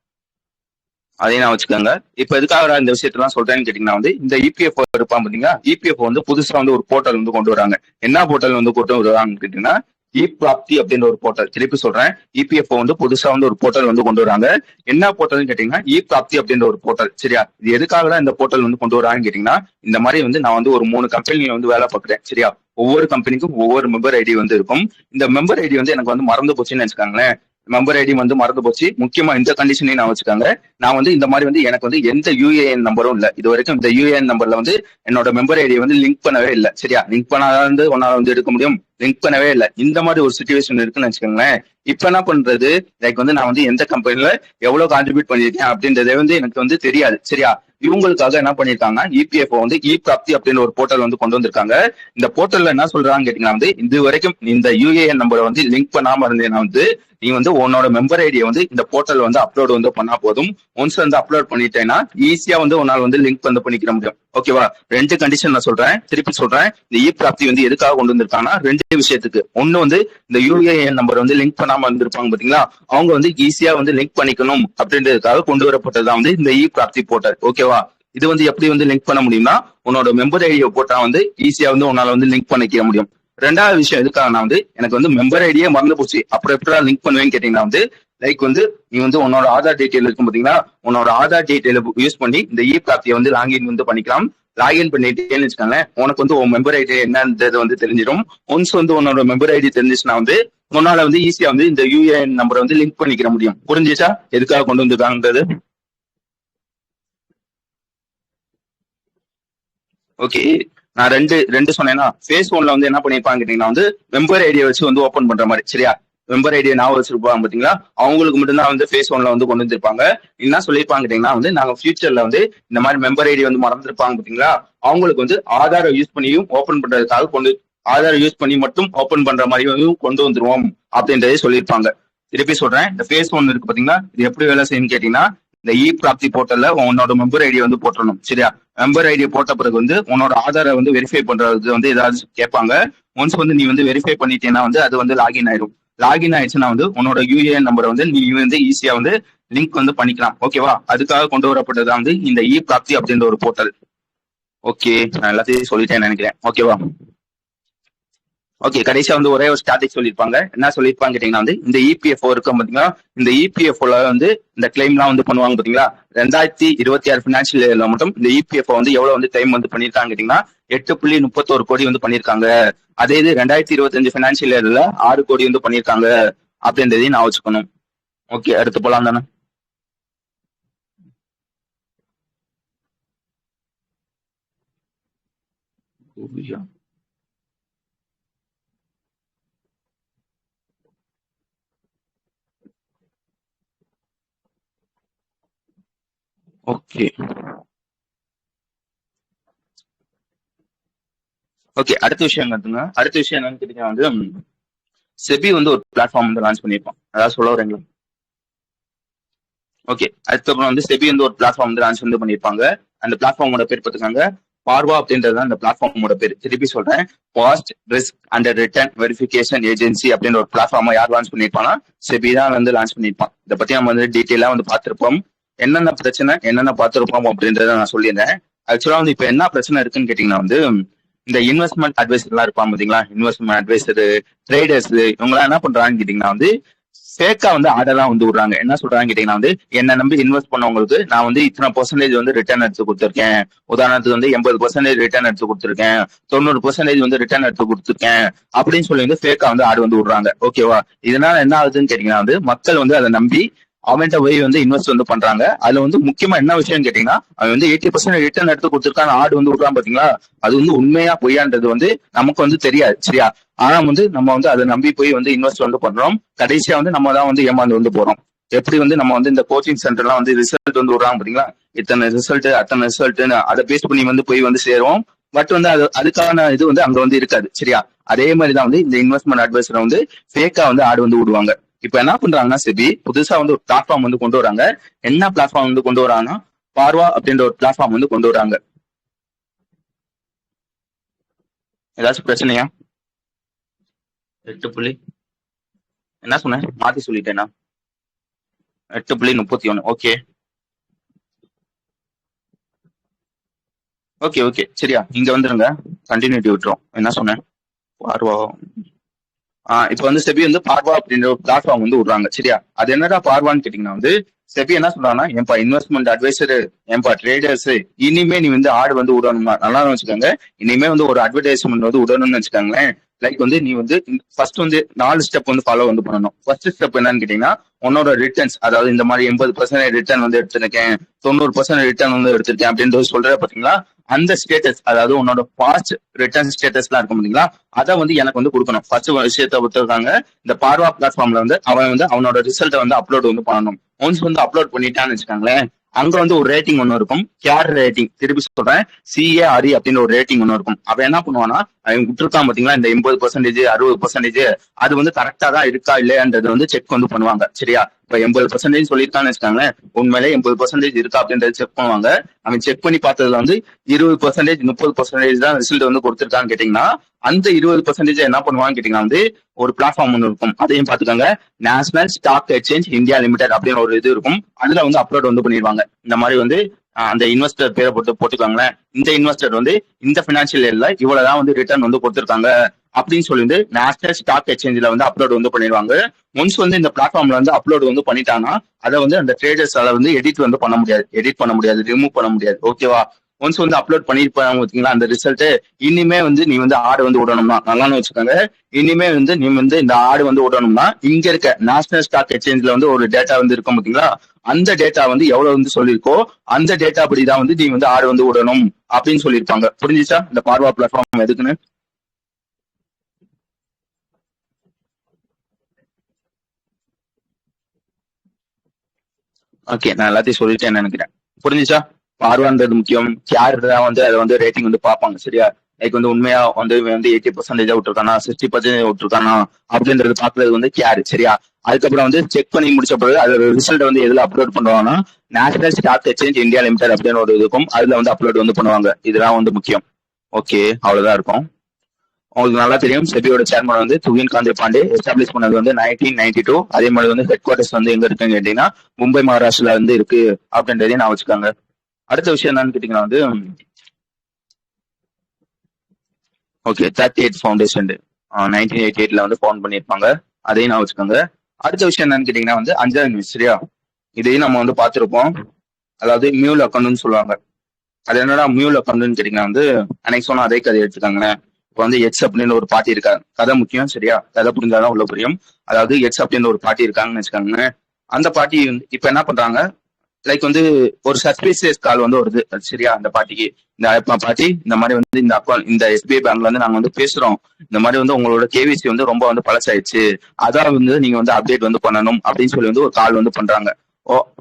அதையும் நான் வச்சுக்கோங்க. இப்ப எதுக்காக இந்த விஷயத்தெல்லாம் சொல்றேன்னு கேட்டீங்கன்னா வந்து இந்த இபிஎஃப் இருப்பான் பாத்தீங்களா, இபிஎஃப் வந்து புதுசா வந்து ஒரு போர்ட்டல் வந்து கொண்டு வராங்க. என்ன போர்ட்டல் வந்து கொண்டு வராங்கன்னு கேட்டீங்கன்னா இப்ராப்தி அப்படின்ற ஒரு போர்ட்டல். திருப்பி சொல்றேன், இபிஎஃப் வந்து புதுசா வந்து ஒரு போர்ட்டல் வந்து கொண்டு வராங்க. என்ன போர்ட்டல்னு கேட்டீங்கன்னா இப்ராப்தி அப்படின்ற ஒரு போர்ட்டல். சரியா? இது எதுக்காக தான் இந்த போர்ட்டல் வந்து கொண்டு வராங்கன்னு கேட்டீங்கன்னா இந்த மாதிரி வந்து நான் வந்து ஒரு 3 கம்பெனில வந்து வேலை பார்க்குறேன். சரியா? ஒவ்வொரு கம்பெனிக்கும் ஒவ்வொரு மெம்பர் ஐடி வந்து இருக்கும். இந்த மெம்பர் ஐடி வந்து எனக்கு வந்து மறந்து போச்சுன்னு வச்சுக்காங்களேன். மெம்பர் ஐடி வந்து மறந்து போச்சு, முக்கியமா இந்த கண்டிஷனையும் நான் வச்சுக்காங்க. நான் வந்து இந்த மாதிரி வந்து எனக்கு வந்து எந்த யுஏஎன் நம்பரும் இல்ல இது வரைக்கும். இந்த யுஏஎன் நம்பர்ல வந்து என்னோட மெம்பர் ஐடியை வந்து லிங்க் பண்ணவே இல்லை. சரியா? லிங்க் பண்ணாதான் வந்து உன்னால வந்து எடுக்க முடியும். லிங்க் பண்ணவே இல்லை. இந்த மாதிரி ஒரு சிச்சுவேஷன் இருக்குன்னு வச்சுக்கோங்களேன். இப்ப என்ன பண்றது, லைக் வந்து நான் வந்து எந்த கம்பெனில எவ்வளவு கான்ட்ரிபியூட் பண்ணிருக்கேன் அப்படின்றதே வந்து எனக்கு வந்து தெரியாது. சரியா? இவங்களுக்காக என்ன பண்ணிருக்காங்க, இபிஎஃப் வந்து இப்ராப்தி அப்படின்னு ஒரு போர்ட்டல் வந்து கொண்டு வந்திருக்காங்க. இந்த போர்ட்டல்ல என்ன சொல்றாங்கன்னு கேட்டீங்கன்னா வந்து இது வரைக்கும் இந்த யுஏஎன் நம்பரை வந்து லிங்க் பண்ணாம இருந்தேன்னா வந்து நீ வந்து உன்னோட மெம்பர் ஐடியை வந்து இந்த போர்ட்டல் வந்து அப்லோட் வந்து பண்ணா போதும். ஒன்ஸ் வந்து அப்லோட் பண்ணிட்டேன்னா ஈஸியா வந்து உன்னால வந்து லிங்க் வந்து பண்ணிக்கிற முடியும். ஓகேவா? 2 கண்டிஷன் நான் சொல்றேன், திருப்பி சொல்றேன். இந்த இப்ராப்தி வந்து எதுக்காக கொண்டு வந்திருக்காங்கன்னா 2 விஷயத்துக்கு. ஒண்ணு வந்து இந்த யுஏஎன் நம்பர் வந்து லிங்க் பண்ணாம இருந்திருப்பாங்க பாத்தீங்களா, அவங்க வந்து ஈஸியா வந்து லிங்க் பண்ணிக்கணும் அப்படின்றதுக்காக கொண்டு வரப்பட்டதுதான் வந்து இந்த இப்ராப்தி போர்ட்டல். ஓகேவா? இது வந்து எப்படி வந்து லிங்க் பண்ண முடியும்னா உன்னோட மெம்பர் ஐடியை போட்டா வந்து ஈஸியா வந்து உன்னால வந்து லிங்க் பண்ணிக்க முடியும். 2வது விஷயம் எதுக்காக நான் வந்து எனக்கு வந்து மெம்பர் ஐடியே மறந்து போச்சு, அப்புறம் எப்படி லிங்க் பண்ணுவேன்னு கேட்டீங்கன்னா வந்து லைக் வந்து நீ வந்து உன்னோட ஆதார் டீடைல் இருக்கும் பாத்தீங்களா, உன்னோட ஆதார் டீடைல் யூஸ் பண்ணி இந்த இப்ராப்தியை வந்து லாகின் வந்து பண்ணிக்கலாம். லாகின் பண்ணிட்டேன்னு வச்சுக்கோங்க, உனக்கு வந்து உன் மெம்பர் ஐடி என்னன்றது வந்து தெரிஞ்சிடும். ஒன்ஸ் வந்து உன்னோட மெம்பர் ஐடி தெரிஞ்சிச்சுன்னா வந்து உன்னால வந்து ஈஸியா வந்து இந்த யுஏஎன் நம்பரை வந்து லிங்க் பண்ணிக்கிற முடியும். புரிஞ்சுச்சா எதுக்காக கொண்டு வந்திருக்காங்கன்றது? ஓகே, நான் ரெண்டு சொன்னேன்னா ஃபேஸ் 1ல வந்து என்ன பண்ணிருப்பாங்க கேட்டீங்கன்னா வந்து மெம்பர் ஐடியை வச்சு வந்து ஓபன் பண்ற மாதிரி. சரியா? மெம்பர் ஐடியா ஞாபகம் வச்சிருப்பாங்க பாத்தீங்களா, அவங்களுக்கு மட்டும்தான் வந்து ஃபேஸ் ஒன்ல வந்து கொண்டு வந்திருப்பாங்க. என்ன சொல்லியிருப்பாங்க கேட்டீங்கன்னா வந்து நாங்க ஃபியூச்சர்ல வந்து இந்த மாதிரி மெம்பர் ஐடி வந்து மறந்துருப்பாங்க பாத்தீங்களா, அவங்களுக்கு வந்து ஆதாரை யூஸ் பண்ணியும் ஓபன் பண்றதுக்காக ஆதாரை யூஸ் பண்ணி மட்டும் ஓபன் பண்ற மாதிரியும் கொண்டு வந்துருவோம் அப்படின்றதே சொல்லியிருப்பாங்க. திருப்பி சொல்றேன், இந்த ஃபேஸ் ஒன் இருக்கு பாத்தீங்களா, இது எப்படி வேலை செய்யும்னு கேட்டீங்கன்னா, இந்த இ பிராப்தி போர்ட்டல்ல உன்னோட மெம்பர் ஐடியை வந்து போட்டுறணும். சரியா, மெம்பர் ஐடியை போட்ட பிறகு வந்து உன்னோட ஆதாரை வந்து வெரிஃபை பண்றது வந்து ஏதாவது கேட்பாங்க. ஒன்ஸ் வந்து நீ வந்து வெரிஃபை பண்ணிட்டேன்னா வந்து அது வந்து லாகின் ஆயிடும். லாகின் ஆயிடுச்சுன்னா வந்து உன்னோட யூஏஎன் நம்பரை வந்து நீ வந்து ஈஸியா வந்து லிங்க் வந்து பண்ணிக்கலாம். ஓகேவா, அதுக்காக கொண்டு வரப்பட்டது வந்து இந்த இ பிராப்தி அப்படின்ற ஒரு போர்ட்டல். ஓகே, நான் எல்லாத்தையும் சொல்லிட்டேன்னு நினைக்கிறேன். ஓகேவா, ஓகே. கடைசியா வந்து ஒரே ஒரு ஸ்டாட்டிக் சொல்லியிருப்பாங்க. என்ன சொல்லியிருப்பாங்க கேட்டீங்கன்னா வந்து இந்த இபிஎஃப்ஓ இருக்கும் பாத்தீங்களா, இந்த இபிஎஃப்ஓல வந்து இந்த கிளைம்லாம் வந்து பண்ணுவாங்க பாத்தீங்களா, 2026 ஃபினான்ஷியல் இயர்ல மட்டும் இந்த இபிஎஃப்ஓ வந்து எவ்வளவு வந்து கிளைம் வந்து பண்ணிருக்காங்க கேட்டீங்கன்னா 8.31 கோடி வந்து பண்ணிருக்காங்க. அதே இது 2025 ஃபினான்ஷியல் இயர்ல 6 கோடி வந்து பண்ணிருக்காங்க அப்படின்றதையும் நான் வச்சுக்கணும். ஓகே, அடுத்து போலாம் தானே. ஓகே ஓகே, அடுத்த விஷயம் கத்துங்க. அடுத்த விஷயம் என்னன்னு கேட்டீங்கன்னா வந்து செபி வந்து ஒரு பிளாட்ஃபார்ம் வந்து லான்ச் பண்ணிருப்பான். அதாவது சொல்ல வரீங்களா? ஓகே, அதுக்கப்புறம் வந்து செபி வந்து ஒரு பிளாட்ஃபார்ம் வந்து லான்ச் வந்து பண்ணிருப்பாங்க. அந்த பிளாட்ஃபார்மோட பேர் பார்த்துக்காங்க, பார்வா அப்படின்றது அந்த பிளாட்ஃபார்மோட பேர். திருப்பி சொல்றேன், fast risk and return verification agency அப்படின்ற ஒரு பிளாட்ஃபார்மை யார் லான்ச் பண்ணிருப்பாங்கன்னா செபி தான் வந்து லான்ச் பண்ணிருப்பான். இதை பத்தி நம்ம வந்து டீட்டெயிலா வந்து பார்த்திருப்போம். என்னென்ன பிரச்சனை என்னென்ன பார்த்திருப்போம் அப்படின்றத நான் சொல்லியிருந்தேன். ஆக்சுவலா வந்து இப்ப என்ன பிரச்சனை இருக்குன்னு கேட்டீங்கன்னா வந்து இந்த இன்வெஸ்ட்மெண்ட் அட்வைசர் எல்லாம் இருப்பாங்க பாத்தீங்களா, இன்வெஸ்ட்மெண்ட் அட்வைசர், ட்ரேடர்ஸ், இவங்க எல்லாம் என்ன பண்றாங்கன்னு கேட்டீங்கன்னா வந்து ஃபேக்கா வந்து ஆர்டர்லாம் வந்து விடுறாங்க. என்ன சொல்றாங்க கேட்டீங்கன்னா வந்து என்ன நம்பி இன்வெஸ்ட் பண்ணவங்களுக்கு நான் வந்து இத்தனை பெர்சன்டேஜ் வந்து ரிட்டர்ன் எடுத்து கொடுத்துருக்கேன். உதாரணத்துக்கு வந்து 80% ரிட்டர்ன் எடுத்து கொடுத்துருக்கேன், 90% வந்து ரிட்டர்ன் எடுத்து கொடுத்துருக்கேன் அப்படின்னு சொல்லி வந்து ஃபேக்கா வந்து ஆடு வந்து விடுறாங்க. ஓகேவா, இதனால என்ன ஆகுதுன்னு கேட்டீங்கன்னா வந்து மக்கள் வந்து அதை நம்பி அவன்கிட்ட போய் வந்து இன்வெஸ்ட் வந்து பண்றாங்க. அதுல வந்து முக்கியமா என்ன விஷயம் கேட்டீங்கன்னா அவன் வந்து 80% ரிட்டர்ன் எடுத்து கொடுத்துருக்கான ஆடு வந்து விடுறான் பாத்தீங்களா, அது வந்து உண்மையா பொய்யான்றது வந்து நமக்கு வந்து தெரியாது. சரியா, ஆனா வந்து நம்ம வந்து அதை நம்பி போய் வந்து இன்வெஸ்ட் வந்து பண்றோம். கடைசியா வந்து நம்ம தான் வந்து ஏமாந்து வந்து போறோம். எப்படி வந்து நம்ம வந்து இந்த கோச்சிங் சென்டர்லாம் வந்து ரிசல்ட் வந்து விடுறாங்க பாத்தீங்களா, இத்தனை ரிசல்ட் அத்தனை ரிசல்ட்னு அதை பேஸ் பண்ணி வந்து போய் வந்து சேரும். பட் வந்து அதுக்கான இது வந்து அங்க வந்து இருக்காது. சரியா, அதே மாதிரிதான் வந்து இந்த இன்வெஸ்ட்மெண்ட் அட்வைசரை வந்து ஃபேக்கா வந்து ஆடு வந்து விடுவாங்க. இப்ப என்ன பண்றாங்கன்னா செபி புதுசா வந்து ஒரு பிளாட்ஃபார்ம் வந்து கொண்டு வராங்க. என்ன பிளாட்ஃபார்ம் வந்து கொண்டு வராங்கன்னா பார்வா அப்படின்ற ஒரு பிளாட்ஃபார்ம் வந்து கொண்டு வராங்க. ஏதாச்சும் பிரச்சனையா? 8 புள்ளி என்ன சொன்னேன், மாத்தி சொல்லிட்டேனா? 8.31. ஓகே ஓகே ஓகே, சரியா, இங்க வந்துருங்க. கண்டினியூட்டி விட்டுரும். என்ன சொன்னேன்? பார்வா. இப்ப வந்து செபி வந்து பார்வா அப்படின்ற ஒரு பிளாட்ஃபார்ம் வந்து விடுறாங்க. சரியா, அது என்னடா பார்வான்னு கேட்டீங்கன்னா வந்து செபி என்ன சொல்றாங்கன்னா என்பா இன்வெஸ்ட்மெண்ட் அட்வைசர், என்பா ட்ரேடர்ஸ், இனிமே நீ வந்து ஆடு வந்து விடணும்னா நல்லா வச்சுக்கோங்க. இனிமே வந்து ஒரு அட்வர்டைஸ்மெண்ட் வந்து விடணும்னு வச்சுக்கோங்களேன். லைக் வந்து நீ வந்து ஃபர்ஸ்ட் வந்து 4 ஸ்டெப் வந்து ஃபாலோ வந்து பண்ணணும். ஃபர்ஸ்ட் ஸ்டெப் என்னன்னு கேட்டீங்கன்னா உன்னோட ரிட்டர்ன்ஸ், அதாவது இந்த மாதிரி 80% ரிட்டர்ன் வந்து எடுத்திருக்கேன், 90% ரிட்டர்ன் வந்து எடுத்திருக்கேன் அப்படின்றது சொல்ற பாத்தீங்களா, அந்த ஸ்டேட்டஸ், அதாவது உன்னோட பாஸ்ட் ரிட்டர்ன் ஸ்டேட்டஸ் எல்லாம் இருக்கும் பாத்தீங்களா, அதை வந்து எனக்கு வந்து கொடுக்கணும். ஃபர்ஸ்ட் விஷயத்த கொடுத்துருக்காங்க. இந்த பார்வா பிளாட்ஃபார்ம்ல வந்து அவன் வந்து அவனோட ரிசல்ட்டை வந்து அப்லோட் வந்து பண்ணணும். ஒன்ஸ் வந்து அப்லோட் பண்ணிட்டான்னு வச்சுக்காங்களேன், அங்க வந்து ஒரு ரேட்டிங் ஒன்று இருக்கும், கேர் ரேட்டிங். திருப்பி சொல்றேன், CARE அப்படின்னு ஒரு ரேட்டிங் ஒன்று இருக்கும். அவன் என்ன பண்ணுவான்னா அவன் விட்டுருக்கான் பாத்தீங்களா இந்த 80%, 60%, அது வந்து கரெக்டா தான் இருக்கா இல்லையான்றது வந்து செக் வந்து பண்ணுவாங்க. சரியா, இப்ப 80% சொல்லியிருக்கான்னு வச்சுக்காங்களேன், உண்மையிலே 80% இருக்கா அப்படின்றது செக் பண்ணுவாங்க. அவன் செக் பண்ணி பார்த்ததுல வந்து 20%, 30% தான் ரிசல்ட் வந்து கொடுத்துருக்கான்னு கேட்டீங்கன்னா அந்த 20% என்ன பண்ணுவான்னு கேட்டீங்கன்னா வந்து ஒரு பிளாட்ஃபார்ம் ஒன்று இருக்கும். அதையும் பாத்துக்கோங்க, national stock exchange India limited அப்படின்னு ஒரு இது இருக்கும். அதுல வந்து அப்லோட் வந்து பண்ணிடுவாங்க. இந்த மாதிரி வந்து அந்த இன்வெஸ்டர் பேரை போட்டுக்காங்களேன், இந்த இன்வெஸ்டர் வந்து இந்த பினான்சியல் இயர்ல இவ்வளவுதான் வந்து ரிட்டர்ன் வந்து கொடுத்துருக்காங்க அப்படின்னு சொல்லிட்டு நேஷனல் ஸ்டாக் எக்ஸ்சேஞ்சில் வந்து அப்லோட் வந்து பண்ணிடுவாங்க. ஒன்ஸ் வந்து இந்த பிளாட்ஃபார்ம்ல வந்து அப்லோட் வந்து பண்ணிட்டாங்கன்னா அதை வந்து அந்த ட்ரேடர்ஸால வந்து எடிட் வந்து பண்ண முடியாது, ரிமூவ் பண்ண முடியாது. ஓகேவா, ஒன்ஸ் வந்து அப்லோட் பண்ணிருப்பாங்க பாத்தீங்களா அந்த ரிசல்ட், இனிமே வந்து நீ வந்து ஆடு வந்து விடணும்னா நல்லான்னு வச்சுக்கோங்க. இனிமே வந்து நீ வந்து இந்த ஆடு வந்து விடணும்னா இங்க இருக்க நேஷனல் ஸ்டாக் எக்ஸ்சேஞ்ச்ல வந்து ஒரு டேட்டா வந்து இருக்கும் பாத்தீங்களா, அந்த டேட்டா வந்து எவ்வளவு வந்து சொல்லியிருக்கோ அந்த டேட்டா படிதான் வந்து நீ வந்து ஆடு வந்து விடணும் அப்படின்னு சொல்லியிருப்பாங்க. புரிஞ்சுச்சா இந்த பார்வா பிளாட்ஃபார்ம் எதுக்குன்னு? ஓகே, நான் எல்லாத்தையும் சொல்லிட்டேன்னு நினைக்கிறேன். புரிஞ்சுச்சா? பார்வான்றது முக்கியம். கேர் தான் வந்து அதை வந்து ரேட்டிங் வந்து பார்ப்பாங்க. சரியா? லைக் வந்து உண்மையா வந்து இவன் வந்து 80% விட்டுருக்கானா, 60% விட்டுருக்கானா அப்படின்றது பாக்குறது வந்து கேர். சரியா? அதுக்கப்புறம் வந்து செக் பண்ணி முடிச்ச பிறகு அதோட ரிசல்ட் வந்து எதுல அப்லோட் பண்ணுவாங்கன்னா, national stock exchange India limited அப்படின்னு ஒரு இருக்கும். அதுல வந்து அப்லோட் வந்து பண்ணுவாங்க. இதெல்லாம் வந்து முக்கியம். ஓகே, அவ்வளவுதான் இருக்கும். உங்களுக்கு நல்லா தெரியும், செபியோட சேர்மன் வந்து துகின் காந்தி பாண்டே எஸ்டாப்ளிஷ் பண்ணது வந்து 1992. அதே மாதிரி வந்து ஹெட் குவார்டர்ஸ் வந்து எங்க இருக்குன்னு கேட்டீங்கன்னா மும்பை மகாராஷ்டிரா வந்து இருக்கு அப்படின்றதையும் நான் வச்சுக்காங்க. அடுத்த விஷயம் என்னன்னு கேட்டீங்கன்னா வந்து ஓகே 38 ஃபவுண்டேஷன் 1988 வந்து ஃபவுண்ட் பண்ணியிருப்பாங்க. அதையும் நான் வச்சுக்கோங்க. அடுத்த விஷயம் என்னன்னு கேட்டீங்கன்னா வந்து 5வது நியூஸ். சரியா? இதையும் நம்ம வந்து பார்த்திருப்போம். அதாவது மியூல் அக்கௌண்ட்னு சொல்லுவாங்க. அது என்னடா மியூல் அக்கௌண்ட்னு கேட்டீங்கன்னா வந்து அன்னைக்கு சொன்ன அதே கதை எடுத்துக்காங்க. இப்போ வந்து எக்ஸ் அப்படின்னு ஒரு பாட்டி இருக்காங்க. கதை முக்கியம். சரியா? கதை புரிஞ்சாதான் உள்ள புரியும். அதாவது எக்ஸ் அப்படின்னு ஒரு பாட்டி இருக்காங்கன்னு வச்சுக்காங்க. அந்த பாட்டி இப்ப என்ன பண்றாங்க, லைக் வந்து ஒரு சஸ்பீசியஸ் கால் வந்து வருது. சரியா? அந்த பாட்டிக்கு இந்த பாட்டி இந்த மாதிரி வந்து இந்த அக்கௌண்ட் இந்த எஸ்பிஐ பேங்க்ல வந்து நாங்க வந்து பேசுறோம். இந்த மாதிரி வந்து உங்களோட கேவிசி வந்து ரொம்ப வந்து பழசாயிடுச்சு. அதான் வந்து நீங்க வந்து அப்டேட் வந்து பண்ணணும் அப்படின்னு சொல்லி வந்து ஒரு கால் வந்து பண்றாங்க.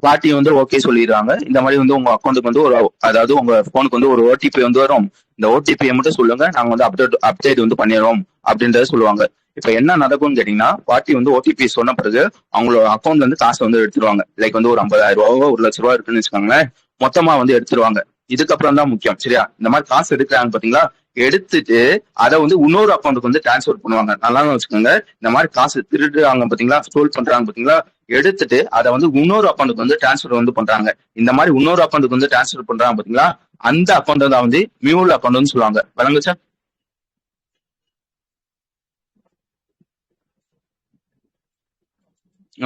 பாட்டி வந்து ஓகே சொல்லிடுறாங்க. இந்த மாதிரி வந்து உங்க அக்கௌண்ட்டுக்கு வந்து ஒரு அதாவது உங்க போனுக்கு வந்து ஒரு ஓடிபி வந்து வரும். இந்த ஓடிபியை மட்டும் சொல்லுங்க, நாங்க வந்து அப்டேட் வந்து பண்ணிடுறோம் அப்படின்றத சொல்லுவாங்க. இப்ப என்ன நடக்கும்னு கேட்டீங்கன்னா, பாட்டி வந்து ஓடிபி சொன்ன பிறகு அவங்களோட அக்கௌண்ட்ல இருந்து காசை வந்து எடுத்துருவாங்க. லைக் வந்து ஒரு 50,000 ரூபாவோ 1,00,000 ரூபா இருக்குன்னு வச்சுக்கோங்களேன். மொத்தமா வந்து எடுத்துருவாங்க. இதுக்கப்புறம் தான் முக்கியம். சரியா? இந்த மாதிரி காசு எடுக்கிறாங்க பாத்தீங்களா, எடுத்துட்டு அதை வந்து இன்னொரு அக்கௌண்ட்டுக்கு வந்து டிரான்ஸ்பர் பண்ணுவாங்க. நல்லா வச்சுக்கோங்க. இந்த மாதிரி காசு திருடுறாங்க பாத்தீங்களா, ஸ்டோல் பண்றாங்க பாத்தீங்களா, எடுத்துட்டு அதை வந்து இன்னொரு அக்கௌண்ட்டுக்கு வந்து டிரான்ஸ்பர் வந்து பண்றாங்க. இந்த மாதிரி இன்னொரு அக்கௌண்ட்டுக்கு வந்து டிரான்ஸ்பர் பண்றாங்க பாத்தீங்களா, அந்த அக்கௌண்ட் தான் வந்து மியூல் அக்கௌண்ட் சொல்லுவாங்க. விளங்குச்சா?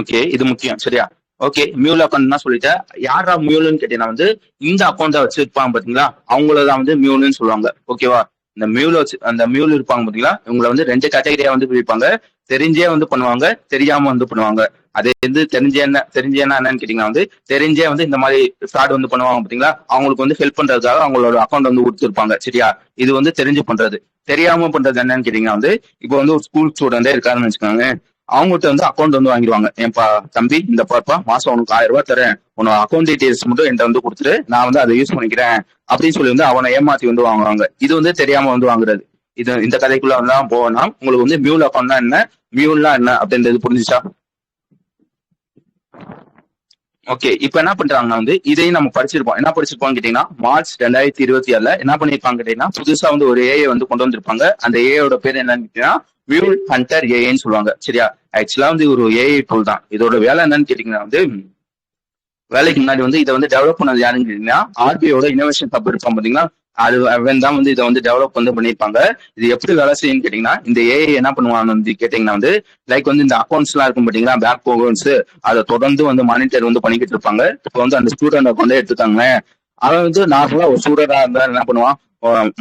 ஓகே, இது முக்கியம். சரியா? ஓகே, மியூல் அக்கௌண்ட் தான் சொல்லிட்டேன். யாரா மியூல்னு கேட்டீங்கன்னா வந்து இந்த அக்கௌண்ட்டை வச்சிருப்பாங்க பாத்தீங்களா, அவங்களதான் வந்து மியூல்னு சொல்லுவாங்க. ஓகேவா? இந்த மியூல் வச்சு அந்த மியூல் இருப்பாங்க பாத்தீங்களா, இவங்களை வந்து 2 கேட்டகரியா வந்து பிரிப்பாங்க. தெரிஞ்சே வந்து பண்ணுவாங்க, தெரியாம வந்து பண்ணுவாங்க. அதே வந்து தெரிஞ்சேன்னா என்னன்னு கேட்டீங்கன்னா வந்து தெரிஞ்சே வந்து இந்த மாதிரி ஃப்ராட் வந்து பண்ணுவாங்க பாத்தீங்களா, அவங்களுக்கு வந்து ஹெல்ப் பண்றதுக்காக அவங்களோட அக்கௌண்ட் வந்து கொடுத்துருப்பாங்க. சரியா? இது வந்து தெரிஞ்சு பண்றது. தெரியாம பண்றது என்னன்னு கேட்டீங்கன்னா வந்து இப்போ வந்து ஒரு ஸ்கூல் ஸ்டூடெண்டே இருக்காருன்னு வச்சுக்கோங்க. அவங்ககிட்ட வந்து அக்கௌண்ட் வந்து வாங்கிடுவாங்க. ஏன்பா தம்பி, இந்த பாப்பா மாசம் உனக்கு 1000 ரூபாய் தரேன், உனக்கு அக்கௌண்ட் டீடைல்ஸ் மட்டும் என்கிட்ட வந்து கொடுத்துட்டு நான் வந்து அதை யூஸ் பண்ணிக்கிறேன் அப்படின்னு சொல்லி வந்து அவனை ஏமாத்தி வந்து வாங்குவாங்க. இது வந்து தெரியாம வந்து வாங்குறது. இது இந்த கதைக்குள்ள வந்து போனா உங்களுக்கு வந்து மியூல் அக்கௌண்ட்னா என்ன, மியூல்னா என்ன அப்படின்றது புரிஞ்சுச்சா? ஓகே, இப்ப என்ன பண்றாங்கன்னா வந்து இதையும் நம்ம படிச்சிருப்போம். என்ன படிச்சிருப்போம் கேட்டீங்கன்னா, மார்ச் 2026 என்ன பண்ணிருப்பாங்க கேட்டீங்கன்னா, புதுசா வந்து ஒரு ஏஐ வந்து கொண்டு வந்திருப்பாங்க. அந்த ஏஐயோட பேர் என்னன்னு கேட்டீங்கன்னா மியூல் ஹண்டர் ஏஐன்னு சொல்லுவாங்க. சரியா? ஆக்சுவலா வந்து ஒரு ஏஐ டூல் தான். இதோட வேலை என்னன்னு கேட்டீங்கன்னா வந்து வேலைக்கு முன்னாடி வந்து இதை வந்து டெவலப் பண்ணது யாருன்னு கேட்டீங்கன்னா ஆர்பிஐயோட இனோவேஷன் ஹப் இருப்பான் பாத்தீங்களா, அது அவன் தான் வந்து இதை வந்து டெவலப் வந்து பண்ணியிருப்பாங்க. இது எப்படி வேலை செய்யும்னு கேட்டீங்கன்னா, இந்த ஏஐ என்ன பண்ணுவான்னு வந்து கேட்டீங்கன்னா வந்து லைக் வந்து இந்த அக்கௌண்ட்ஸ் எல்லாம் இருக்கும் பாத்தீங்களா, பேங்க் அக்கௌண்ட்ஸ், அதை தொடர்ந்து வந்து மானிட்டர் வந்து பண்ணிக்கிட்டு இருப்பாங்க. இப்போ வந்து அந்த ஸ்டூடெண்ட் அக்கௌண்டே எடுத்துக்காங்க. அவன் வந்து நார்மலா ஒரு ஸ்டூடெண்டா இருந்தா என்ன பண்ணுவான்,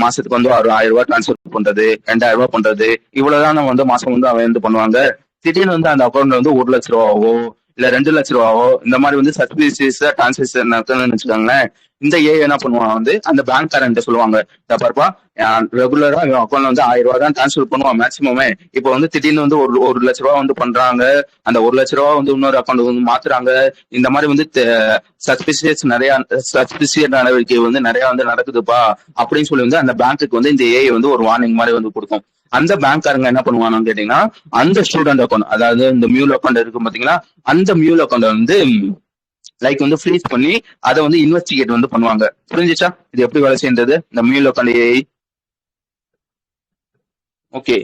மாசத்துக்கு வந்து ஒரு 1000 ரூபாய் டிரான்ஸ்பர் பண்றது, 2000 ரூபாய் பண்றது, இவ்வளவுதான் வந்து மாசம் வந்து அவன் வந்து பண்ணுவாங்க. திடீர்னு வந்து அந்த அக்கௌண்ட்ல வந்து 1,00,000 ரூபாவோ இல்ல 2,00,000 ரூபாவோ இந்த மாதிரி வந்து சஸ்பீசியஸ் டிரான்சாக்ஷன் நடக்குதுன்னு வச்சுக்கோங்களேன். இந்த ஏ என்ன பண்ணுவாங்க வந்து அந்த பேங்க் காரன்ட்ட சொல்லுவாங்க, பாருப்பா ரெகுலரா அக்கௌண்ட்ல வந்து 1000 ரூபாய் தான் டிரான்ஸ்பர் பண்ணுவான் மேக்சிமமே. இப்போ வந்து திடீர்னு வந்து ஒரு லட்ச ரூபா வந்து பண்றாங்க. அந்த 1,00,000 ரூபா வந்து இன்னொரு அக்கௌண்ட் வந்து மாத்துறாங்க. இந்த மாதிரி வந்து சஸ்பிசியஸ் நடவடிக்கை வந்து நிறைய வந்து நடக்குதுப்பா அப்படின்னு சொல்லி வந்து அந்த பேங்க்குக்கு வந்து இந்த ஏஐ வந்து ஒரு வார்னிங் மாதிரி வந்து கொடுக்கும். அந்த பேங்க்காரங்க என்ன பண்ணுவாங்கன்னு கேட்டீங்கன்னா, அந்த ஸ்டூடெண்ட் அக்கௌண்ட், அதாவது இந்த மியூல் அக்கௌண்ட் இருக்கும் பாத்தீங்களா, அந்த மியூல் அக்கௌண்ட் வந்து லைக் வந்து ஃப்ரீஸ் பண்ணி அதை வந்து இன்வெஸ்டிகேட் வந்து பண்ணுவாங்க. புரிஞ்சுச்சா இது எப்படி வேலை செய்யறது, இந்த மியூல் அக்கௌண்ட் ஏஐ? ஓகே,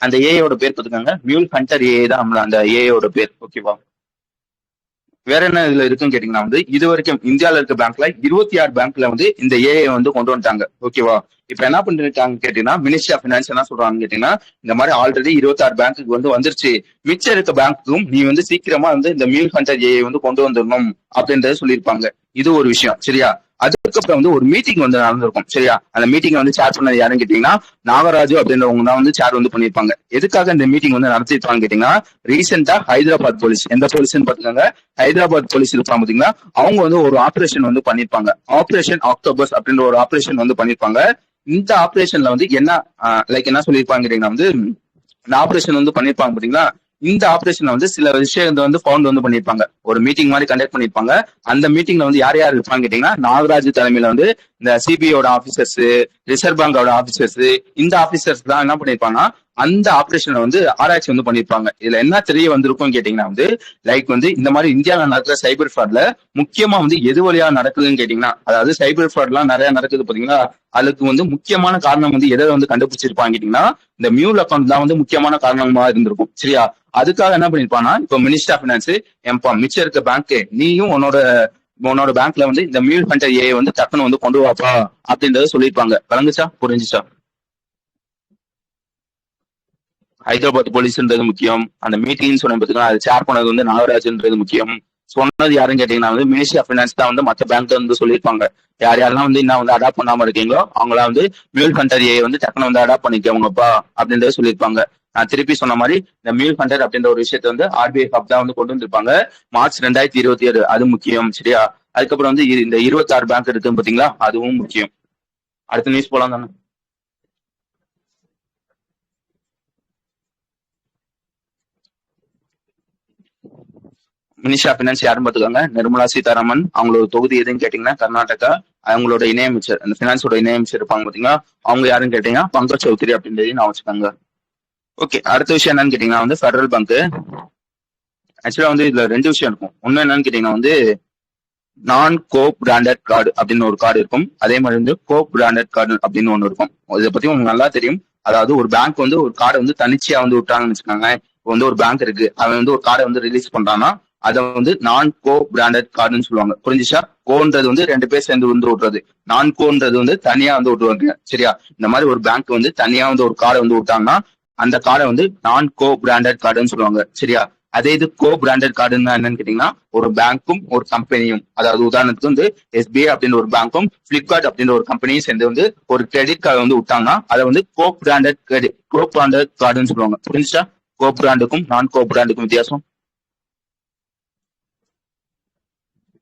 அந்த ஏஐயோட பேர் பார்த்துக்காங்க, மியூல் ஹண்டர் ஏஐ தான் அந்த ஏஐயோட பேர். ஓகேவா? வேற என்ன இதுல இருக்குன்னு கேட்டீங்கன்னா வந்து இது வரைக்கும் இந்தியாவில இருக்க பேங்க்ல 26 பேங்க்ல வந்து இந்த ஏஐ வந்து கொண்டு வந்துட்டாங்க. ஓகேவா? இப்ப என்ன பண்ணிருக்காங்க கேட்டீங்கன்னா, மினிஸ்ட்ரி ஆஃப் பினான்ஸ் என்ன சொல்றாங்கன்னு கேட்டீங்கன்னா, இந்த மாதிரி ஆல்ரெடி 26 பேங்க்குக்கு வந்து வந்துருச்சு, மிச்சம் இருக்க பேங்க்குக்கும் நீ வந்து சீக்கிரமா வந்து இந்த மியூல் ஹண்டர் ஏஐ வந்து கொண்டு வந்துடணும் அப்படின்றத சொல்லியிருப்பாங்க. இது ஒரு விஷயம். சரியா? அதுக்கப்புறம் வந்து ஒரு மீட்டிங் வந்து நடந்திருக்கும். சரியா? அந்த மீட்டிங் வந்து சேர் பண்ணது யாருன்னு கேட்டீங்கன்னா நாகராஜு அப்படின்றவங்க தான் வந்து சேர் வந்து பண்ணியிருப்பாங்க. எதுக்காக இந்த மீட்டிங் வந்து நடத்திருப்பாங்க கேட்டீங்கன்னா, ரீசெண்டா ஹைதராபாத் போலீஸ், எந்த போலீஸ்ன்னு பாத்துக்காங்க, ஹைதராபாத் போலீஸ் இருப்பாங்க பாத்தீங்களா, அவங்க வந்து ஒரு ஆபரேஷன் வந்து பண்ணிருப்பாங்க. ஆபரேஷன் ஆக்டோபஸ் அப்படின்ற ஒரு ஆபரேஷன் வந்து பண்ணிருப்பாங்க. இந்த ஆபரேஷன்ல வந்து என்ன லைக் என்ன சொல்லியிருப்பாங்க கேட்டீங்கன்னா வந்து இந்த ஆபரேஷன் வந்து பண்ணிருப்பாங்க பாத்தீங்களா, இந்த ஆபரேஷன்ல வந்து சில விஷயத்தை வந்து ஃபவுண்ட் வந்து பண்ணிருப்பாங்க. ஒரு மீட்டிங் மாதிரி கண்டக்ட் பண்ணிருப்பாங்க. அந்த மீட்டிங்ல வந்து யார் யார் இருப்பாங்க கேட்டீங்கன்னா, நாகராஜ் தலைமையில வந்து இந்த சிபிஐயோட ஆபீசர்ஸ், ரிசர்வ் பேங்கோட ஆபீசர்ஸ், இந்த ஆபீசர்ஸ் தான் என்ன பண்ணிருப்பாங்கன்னா அந்த ஆபரேஷனை வந்து ஆராய்ச்சி வந்து பண்ணிருப்பாங்க. இதுல என்ன தெரிய வந்திருக்கும் கேட்டீங்கன்னா வந்து லைக் வந்து இந்த மாதிரி இந்தியாவில் நடக்கிற சைபர் ஃப்ராட்ல முக்கியமா வந்து எது வழியா நடக்குதுன்னு கேட்டீங்கன்னா, அதாவது சைபர் ஃப்ராட் எல்லாம் நிறைய நடக்குது பாத்தீங்களா, அதுக்கு வந்து முக்கியமான காரணம் வந்து எதை வந்து கண்டுபிடிச்சிருப்பாங்க கேட்டீங்கன்னா, இந்த மியூல் அக்கௌண்ட் தான் வந்து முக்கியமான காரணமா இருந்திருக்கும். சரியா? அதுக்காக என்ன பண்ணிருப்பானா, இப்போ மினிஸ்டர் ஆஃப் பினான்ஸ் எம்பா மிச்சம் இருக்க பேங்க் நீயும் உன்னோட பேங்க்ல வந்து இந்த மியூல் ஹண்டர் ஏ வந்து டக்குன்னு வந்து கொண்டு வாப்பா அப்படின்றத சொல்லியிருப்பாங்க. விளங்குச்சா? புரிஞ்சுச்சா? ஹைதராபாத் போலீஸ்ன்றது முக்கியம். அந்த மீட்டிங் சொன்ன பார்த்தீங்கன்னா அது சேர் பண்ணது வந்து நாகராஜ்ன்றது முக்கியம். சொன்னது யாருன்னு கேட்டீங்கன்னா வந்து மினிஸ்ட்ரி ஆஃப் பினான்ஸ் தான் வந்து மற்ற பேங்க்ல வந்து சொல்லியிருப்பாங்க. யார் யாரெல்லாம் வந்து இன்னும் வந்து அடாப்ட் பண்ணாம இருக்கீங்களோ அவங்களா வந்து மியூல் ஹண்டர் ஏ வந்து டக்குனு வந்து அடாப்ட் பண்ணிக்கோங்கப்பா அப்படின்றத சொல்லியிருப்பாங்க. நான் திருப்பி சொன்ன மாதிரி இந்த மியூல் ஹண்டர் அப்படின்ற ஒரு விஷயத்த வந்து ஆர்பிஐ ஹப் தான் வந்து கொண்டு வந்திருப்பாங்க மார்ச் 2027. அது முக்கியம். சரியா? அதுக்கப்புறம் வந்து இந்த 26 பேங்க் இருக்கு பாத்தீங்களா, அதுவும் முக்கியம். அடுத்த நியூஸ் போலாம் தானே? மினிஸ்டர் ஆஃப் பினான்ஸ் யாரும் பாத்துக்காங்க, நிர்மலா சீதாராமன். அவங்களோட தொகுதி எதுன்னு கேட்டீங்கன்னா கர்நாடகா. அவங்களோட இணையமைச்சர், அந்த பினான்ஸோட இணையமைச்சர் இருப்பாங்க பாத்தீங்களா, அவங்க யாருன்னு கேட்டீங்கன்னா பங்கஜ் சௌத்ரி அப்படின்றதையும் நான் வச்சுக்காங்க. ஓகே, அடுத்த விஷயம் என்னன்னு கேட்டீங்கன்னா வந்து ஃபெடரல் பேங்க். ஆக்சுவலா வந்து இதுல ரெண்டு விஷயம் இருக்கும். ஒண்ணு என்னன்னு கேட்டீங்கன்னா வந்து நான் கோ பிராண்டட் கார்டு அப்படின்னு ஒரு கார்டு இருக்கும். அதே மாதிரி வந்து கோ பிராண்டட் கார்டு அப்படின்னு ஒண்ணு இருக்கும். இதை பத்தி உங்களுக்கு நல்லா தெரியும். அதாவது ஒரு பேங்க் வந்து ஒரு கார்டை வந்து தனிச்சையா வந்து விட்டாங்கன்னு வச்சுக்கோங்க. இப்போ வந்து ஒரு பேங்க் இருக்கு, அவன் வந்து ஒரு கார்டை வந்து ரிலீஸ் பண்றான்னா அதை வந்து நான் கோ பிராண்டட் கார்டுன்னு சொல்லுவாங்க. புரிஞ்சுச்சா? கோன்றது வந்து ரெண்டு பேர் சேர்ந்து வந்து விட்டுறது, நான் கோன்றது வந்து தனியா வந்து விட்டுருவாங்க. சரியா? இந்த மாதிரி ஒரு பேங்க் வந்து தனியா வந்து ஒரு கார்டை வந்து விட்டாங்கன்னா அந்த கார்டை வந்து நான் கோ பிராண்டட் கார்டுன்னு சொல்லுவாங்க. சரியா? அதே இது கோ பிராண்டட் கார்டுன்னா என்னன்னு கேட்டீங்கன்னா, ஒரு பேங்க்கும் ஒரு கம்பெனியும், அதாவது உதாரணத்துக்கு வந்து எஸ்பிஐ அப்படின்னு ஒரு பேங்க்கும் பிளிப்கார்ட் அப்படின்னு ஒரு கம்பெனியும் சேர்ந்து வந்து ஒரு கிரெடிட் கார்டு வந்து விட்டாங்கன்னா அதை வந்து கோ பிராண்டட் கார்டுன்னு சொல்லுவாங்க. புரிஞ்சுச்சா? கோ பிராண்டுக்கும் நான் கோ பிராண்டுக்கும் வித்தியாசம்.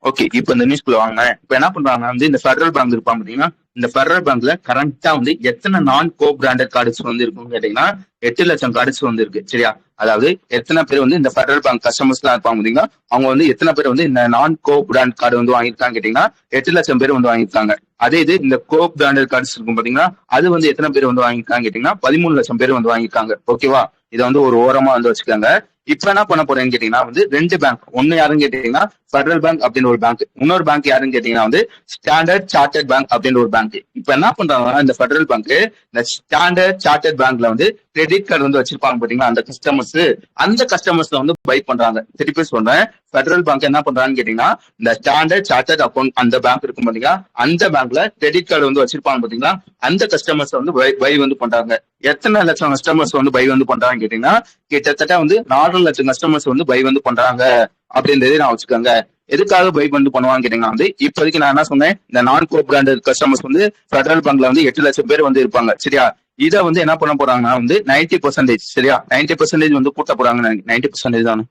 ஓகே, இப்போ இந்த நியூஸ்குள்ள வாங்க. இப்ப என்ன பண்றாங்க வந்து இந்த ஃபெடரல் பேங்க் இருப்பாங்க பாத்தீங்கன்னா, இந்த ஃபெடரல் பேங்க்ல கரண்டா வந்து எத்தனை நான் கோ பிராண்டட் கார்ட்ஸ் வந்து இருக்குன்னு கேட்டீங்கன்னா 8 லட்சம் கார்ட்ஸ் வந்து இருக்கு. சரியா? அதாவது எத்தனை பேர் வந்து இந்த ஃபெடரல் பேங்க் கஸ்டமர்ஸ் எல்லாம் இருப்பாங்க பாத்தீங்கன்னா, அவங்க வந்து எத்தனை பேர் வந்து இந்த நான் கோ பிராண்ட் கார்டு வந்து வாங்கியிருக்காங்க கேட்டீங்கன்னா 8 லட்சம் பேர் வந்து வாங்கியிருக்காங்க. அதே இது இந்த கோ பிராண்டட் கார்ட்ஸ் இருக்கும் பாத்தீங்கன்னா, அது வந்து எத்தனை பேர் வந்து வாங்கியிருக்காங்க கேட்டீங்கன்னா 13 லட்சம் பேர் வந்து வாங்கியிருக்காங்க. ஓகேவா? இதை வந்து ஒரு ஓரமா வந்து வச்சுக்காங்க. இப்ப என்ன பண்ண போறேன்னு கேட்டீங்கன்னா வந்து ரெண்டு பேங்க், ஒன்னு யாருன்னு கேட்டீங்கன்னா ஃபெடரல் பேங்க் அப்படின்னு ஒரு பேங்க், இன்னொரு பேங்க் யாருன்னு கேட்டீங்கன்னா வந்து ஸ்டாண்டர்ட் சார்ட்டர்ட் பேங்க் அப்படின்னு ஒரு பேங்க். இப்ப என்ன பண்றாங்கன்னா இந்த ஃபெடரல் பேங்க் இந்த ஸ்டாண்டர்ட் சார்ட்டர்ட் பேங்க்ல வந்து கிரெடிட் கார்டு வந்து வச்சிருப்பாங்க பாத்தீங்களா அந்த கஸ்டமர்ஸ்ல வந்து பை பண்றாங்க. திருப்பி சொல்றேன், ஃபெடரல் பேங்க் என்ன பண்றாங்கன்னு கேட்டீங்கன்னா இந்த ஸ்டாண்டர்ட் சார்ட்டர்ட் அக்கௌண்ட் அந்த பேங்க் இருக்கும் பாத்தீங்களா, அந்த பேங்க்ல கிரெடிட் கார்டு வந்து வச்சிருப்பாங்க பாத்தீங்களா, அந்த கஸ்டமர்ஸ் வந்து பை வந்து பண்றாங்க. எத்தனை லட்சம் கஸ்டமர்ஸ் வந்து பை வந்து பண்றாங்கன்னு கேட்டீங்கன்னா கிட்டத்தட்ட வந்து 4 லட்சம் கஸ்டமர்ஸ் வந்து பை வந்து பண்றாங்க அப்படின்றதே நான் வச்சுக்கோங்க. எதுக்காக பை வந்து பண்ணுவான்னு கேட்டீங்கன்னா வந்து இப்போதைக்கு நான் என்ன சொன்னேன், இந்த நான் கோ பிராண்டட் கஸ்டமர்ஸ் வந்து ஃபெடரல் பேங்க்ல வந்து 8 லட்சம் பேர் வந்து இருப்பாங்க. சரியா? இதை வந்து என்ன பண்ண போறாங்கன்னா வந்து 90%, சரியா, 90% வந்து கூட்ட போறாங்க. 90% தானே?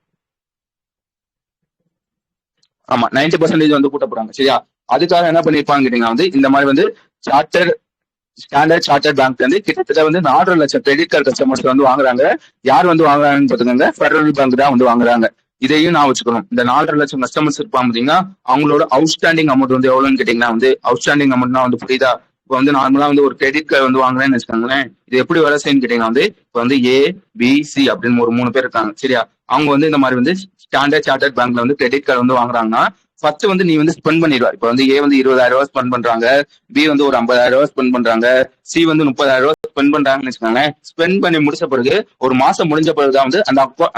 ஆமா, 90% வந்து கூட்ட போறாங்க. சரியா? அதுக்காக என்ன பண்ணிருப்பாங்க கேட்டீங்கன்னா வந்து இந்த மாதிரி வந்து சார்ட்டர் ஸ்டாண்டர்ட் சார்ட்டர்ட் பேங்க் வந்து கிட்டத்தட்ட வந்து 4 லட்சம் கிரெடிட் கார்டு கஸ்டமர்ஸ் வந்து வாங்குறாங்க. யார் வந்து வாங்குறாங்கன்னு பாத்துக்கோங்க, ஃபெடரல் பேங்க் தான் வந்து வாங்குறாங்க. இதையும் நான் வச்சுக்கணும். இந்த 4.5 லட்சம் கஸ்டமர்ஸ் இருப்பாங்க பாத்தீங்கன்னா அவங்களோட அவுட்ஸ்டாண்டிங் அமௌண்ட் வந்து எவ்வளவுன்னு கேட்டீங்கன்னா வந்து அவுட்ஸ்டாண்டிங் அமௌண்ட்னா வந்து புரியுதா? இப்போ வந்து நார்மலா வந்து ஒரு கிரெடிட் கார்டு வந்து வாங்குறேன்னு வச்சுக்கோங்களேன், இது எப்படி வேலை செய்யுன்னு கேட்டீங்கன்னா வந்து இப்போ வந்து ஏ பி சி அப்படின்னு ஒரு 3 பேர் இருக்காங்க. சரியா? அவங்க வந்து இந்த மாதிரி வந்து ஸ்டாண்டர்ட் சார்ட்டர்ட் பேங்க்ல வந்து கிரெடிட் கார்டு வந்து வாங்குறாங்கன்னா ஃபர்ஸ்ட் வந்து நீ வந்து ஸ்பெண்ட் பண்ணிடுவா. இப்போ வந்து ஏ வந்து 20,000 ரூபாய் ஸ்பெண்ட் பண்றாங்க, பி வந்து ஒரு 50,000 ரூபாய் ஸ்பெண்ட் பண்றாங்க, சி வந்து 30,000 ரூபாய் ஸ்பெண்ட் பண்றாங்கன்னு வச்சுக்கோங்க. ஸ்பெண்ட் பண்ணி முடிச்ச பிறகு ஒரு மாசம் முடிஞ்ச பிறகுதான் வந்து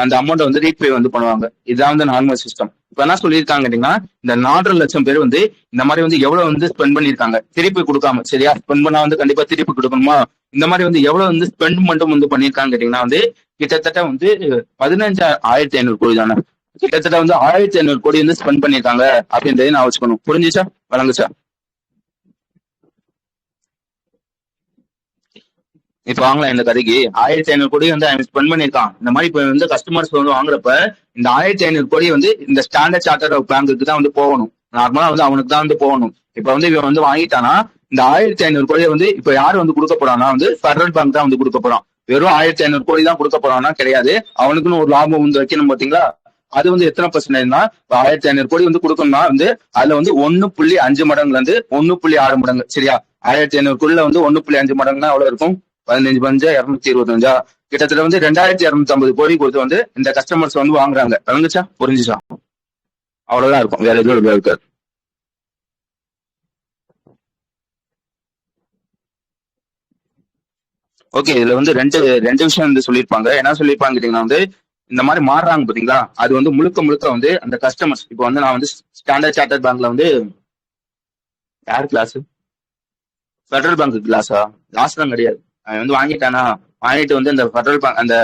அந்த அமௌண்ட் வந்து ரீபே வந்து பண்ணுவாங்க. இதுதான் வந்து நார்மல் சிஸ்டம். இப்ப என்ன சொல்லியிருக்காங்க கேட்டீங்கன்னா இந்த 4 லட்சம் பேர் வந்து இந்த மாதிரி வந்து எவ்வளவு வந்து ஸ்பெண்ட் பண்ணிருக்காங்க திருப்பி கொடுக்காம. சரியா? ஸ்பெண்ட் பண்ணா வந்து கண்டிப்பா திருப்பி கொடுக்கணுமா? இந்த மாதிரி வந்து எவ்வளவு வந்து ஸ்பெண்ட் மட்டும் வந்து பண்ணிருக்காங்க கேட்டீங்கன்னா வந்து கிட்டத்தட்ட வந்து 15,500 கோடி தானே. கிட்டத்தட்ட வந்து 1,500 கோடி வந்து ஸ்பெண்ட் பண்ணிருக்காங்க அப்படின்றதையும் நான் வச்சுக்கணும். புரிஞ்சுச்சா? வழங்குச்சா? இப்ப வாங்கலாம் இந்த கதைக்கு 1,500 கோடி வந்து அவன் ஸ்பெண்ட் பண்ணிருக்கான். இந்த மாதிரி இப்ப வந்து கஸ்டமர்ஸ் வந்து வாங்குறப்ப இந்த 1,500 கோடி வந்து இந்த ஸ்டாண்டர்ட் சார்ட்டர் பேங்க்கு தான் வந்து போகணும். நார்மலா வந்து அவனுக்கு தான் வந்து போகணும். இப்ப வந்து இவன் வந்து வாங்கிட்டானா இந்த 1,500 கோடியை வந்து இப்ப யாரு வந்து கொடுக்க போறான்னா வந்து ஃபெடரல் பேங்க் தான் வந்து கொடுக்க போறான். வெறும் 1500 கோடி தான் கொடுக்க போறான்னா கிடையாது, அவனுக்குன்னு ஒரு லாபம் வந்து வைக்கணும் பாத்தீங்களா. அது வந்து எத்தனை பர்சன்டேஜ்னா 1500 கோடி வந்து கொடுக்கணும்னா வந்து அதுல வந்து 1.5 மடங்குல இருந்து 1.6 மடங்கு. சரியா, 1500 கோடியில வந்து 1.5 மடங்குனா எவ்வளவு இருக்கும்? 15 பஞ்சா 225, கிட்டத்தட்ட வந்து 2250 கோடி கொடுத்து வந்து இந்த கஸ்டமர்ஸ் வந்து வாங்குறாங்க. விளங்குச்சா, புரிஞ்சுச்சா? அவ்வளவுதான் இருக்கும், வேற எதுவும் இருக்காது. ஓகே, இதுல வந்து ரெண்டு ரெண்டு விஷயம் வந்து சொல்லியிருப்பாங்க. என்ன சொல்லியிருப்பாங்க கேட்டீங்கன்னா வந்து இந்த மாதிரி மாறுறாங்க பாத்தீங்களா, அது வந்து முழுக்க முழுக்க வந்து அந்த கஸ்டமர்ஸ். இப்போ வந்து நான் வந்து ஸ்டாண்டர்ட் சார்ட்டர்ட் பேங்க்ல வந்து யார் கிளாஸ்? ஃபெடரல் பேங்க் கிளாஸா? கிளாஸ் தான் கிடையாது. அவன் வந்து வாங்கிட்டானா, வாங்கிட்டு வந்து இந்த ஃபெடரல் பேங்க் அந்த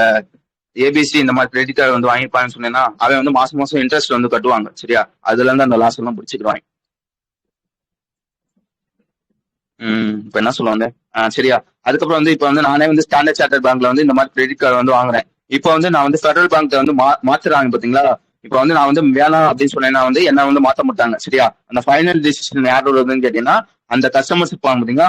ஏபிசி இந்த மாதிரி கிரெடிட் கார்டு வந்து வாங்கிப்பான்னு சொன்னேன்னா அவன் வந்து மாசம் மாசம் இன்ட்ரெஸ்ட் வந்து கட்டுவாங்க. சரியா, அதுல இருந்து அந்த லாஸ் எல்லாம் பிடிச்சிக்கிறாங்க. இப்ப என்ன சொல்லுவாங்க? சரியா, அதுக்கப்புறம் வந்து இப்ப வந்து நானே வந்து ஸ்டாண்டர்ட் சார்ட்டர்ட் பேங்க்ல வந்து இந்த மாதிரி கிரெடிட் கார்டு வந்து வாங்குறேன். இப்ப வந்து நான் வந்து ஃபெடரல் பேங்க்ல வந்து மாத்துறாங்க பாத்தீங்களா. இப்ப வந்து நான் வந்து வேணாம் அப்படின்னு சொன்னேன்னா வந்து என்ன வந்து மாத்த மாட்டாங்க. சரியா, அந்த ஃபைனல் டிசிஷன் யாரோடதுன்னு கேட்டீங்கன்னா அந்த கஸ்டமர்ஸ் இருப்பாங்க பாத்தீங்களா,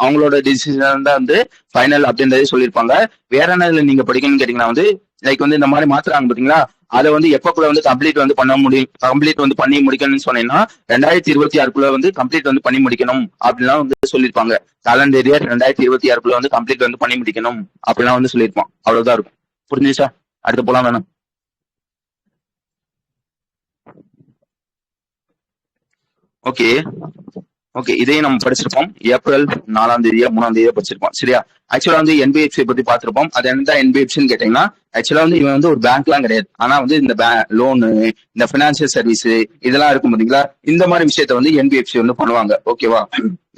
அவங்களோட டிசிஷன் தான் வந்து ஃபைனல் அப்படின்றதே சொல்லியிருப்பாங்க. வேற என்ன இதுல நீங்க படிக்கணும்னு கேட்டீங்கன்னா வந்து லைக் வந்து இந்த மாதிரி மாத்துறாங்க பாத்தீங்களா, அதை வந்து எப்பக்குள்ள வந்து கம்ப்ளீட் வந்து பண்ண முடியும், கம்ப்ளீட் வந்து பண்ணி முடிக்கணும்னு சொன்னீங்கன்னா 2026 வந்து கம்ப்ளீட் வந்து பண்ணி முடிக்கணும் அப்படிலாம் வந்து சொல்லியிருப்பாங்க. கேலண்டர் இயர் 2026 வந்து கம்ப்ளீட் வந்து பண்ணி முடிக்கணும் அப்படிலாம் வந்து சொல்லியிருப்பான். அவ்வளவுதான் இருக்கும். புரிஞ்சுச்சா? அடுத்து போலாம் வேணும். ஓகே ஓகே, இதையும் நம்ம படிச்சிருப்போம். ஏப்ரல் 4 3 படிச்சிருப்போம். சரியா, ஆக்சுவலா வந்து என்பிஎஃப்சி பத்தி பார்த்திருப்போம். அது என்ன என்பிஎஃப்சின்னு கேட்டீங்கன்னா ஆக்சுவலா வந்து இவன் வந்து ஒரு பேங்க்லாம் கிடையாது. ஆனா வந்து இந்த லோனு, இந்த பினான்சியல் சர்வீஸ் இதெல்லாம் இருக்கும் பாத்தீங்களா, இந்த மாதிரி விஷயத்த வந்து என்பிஎஃப்சி வந்து பண்ணுவாங்க. ஓகேவா,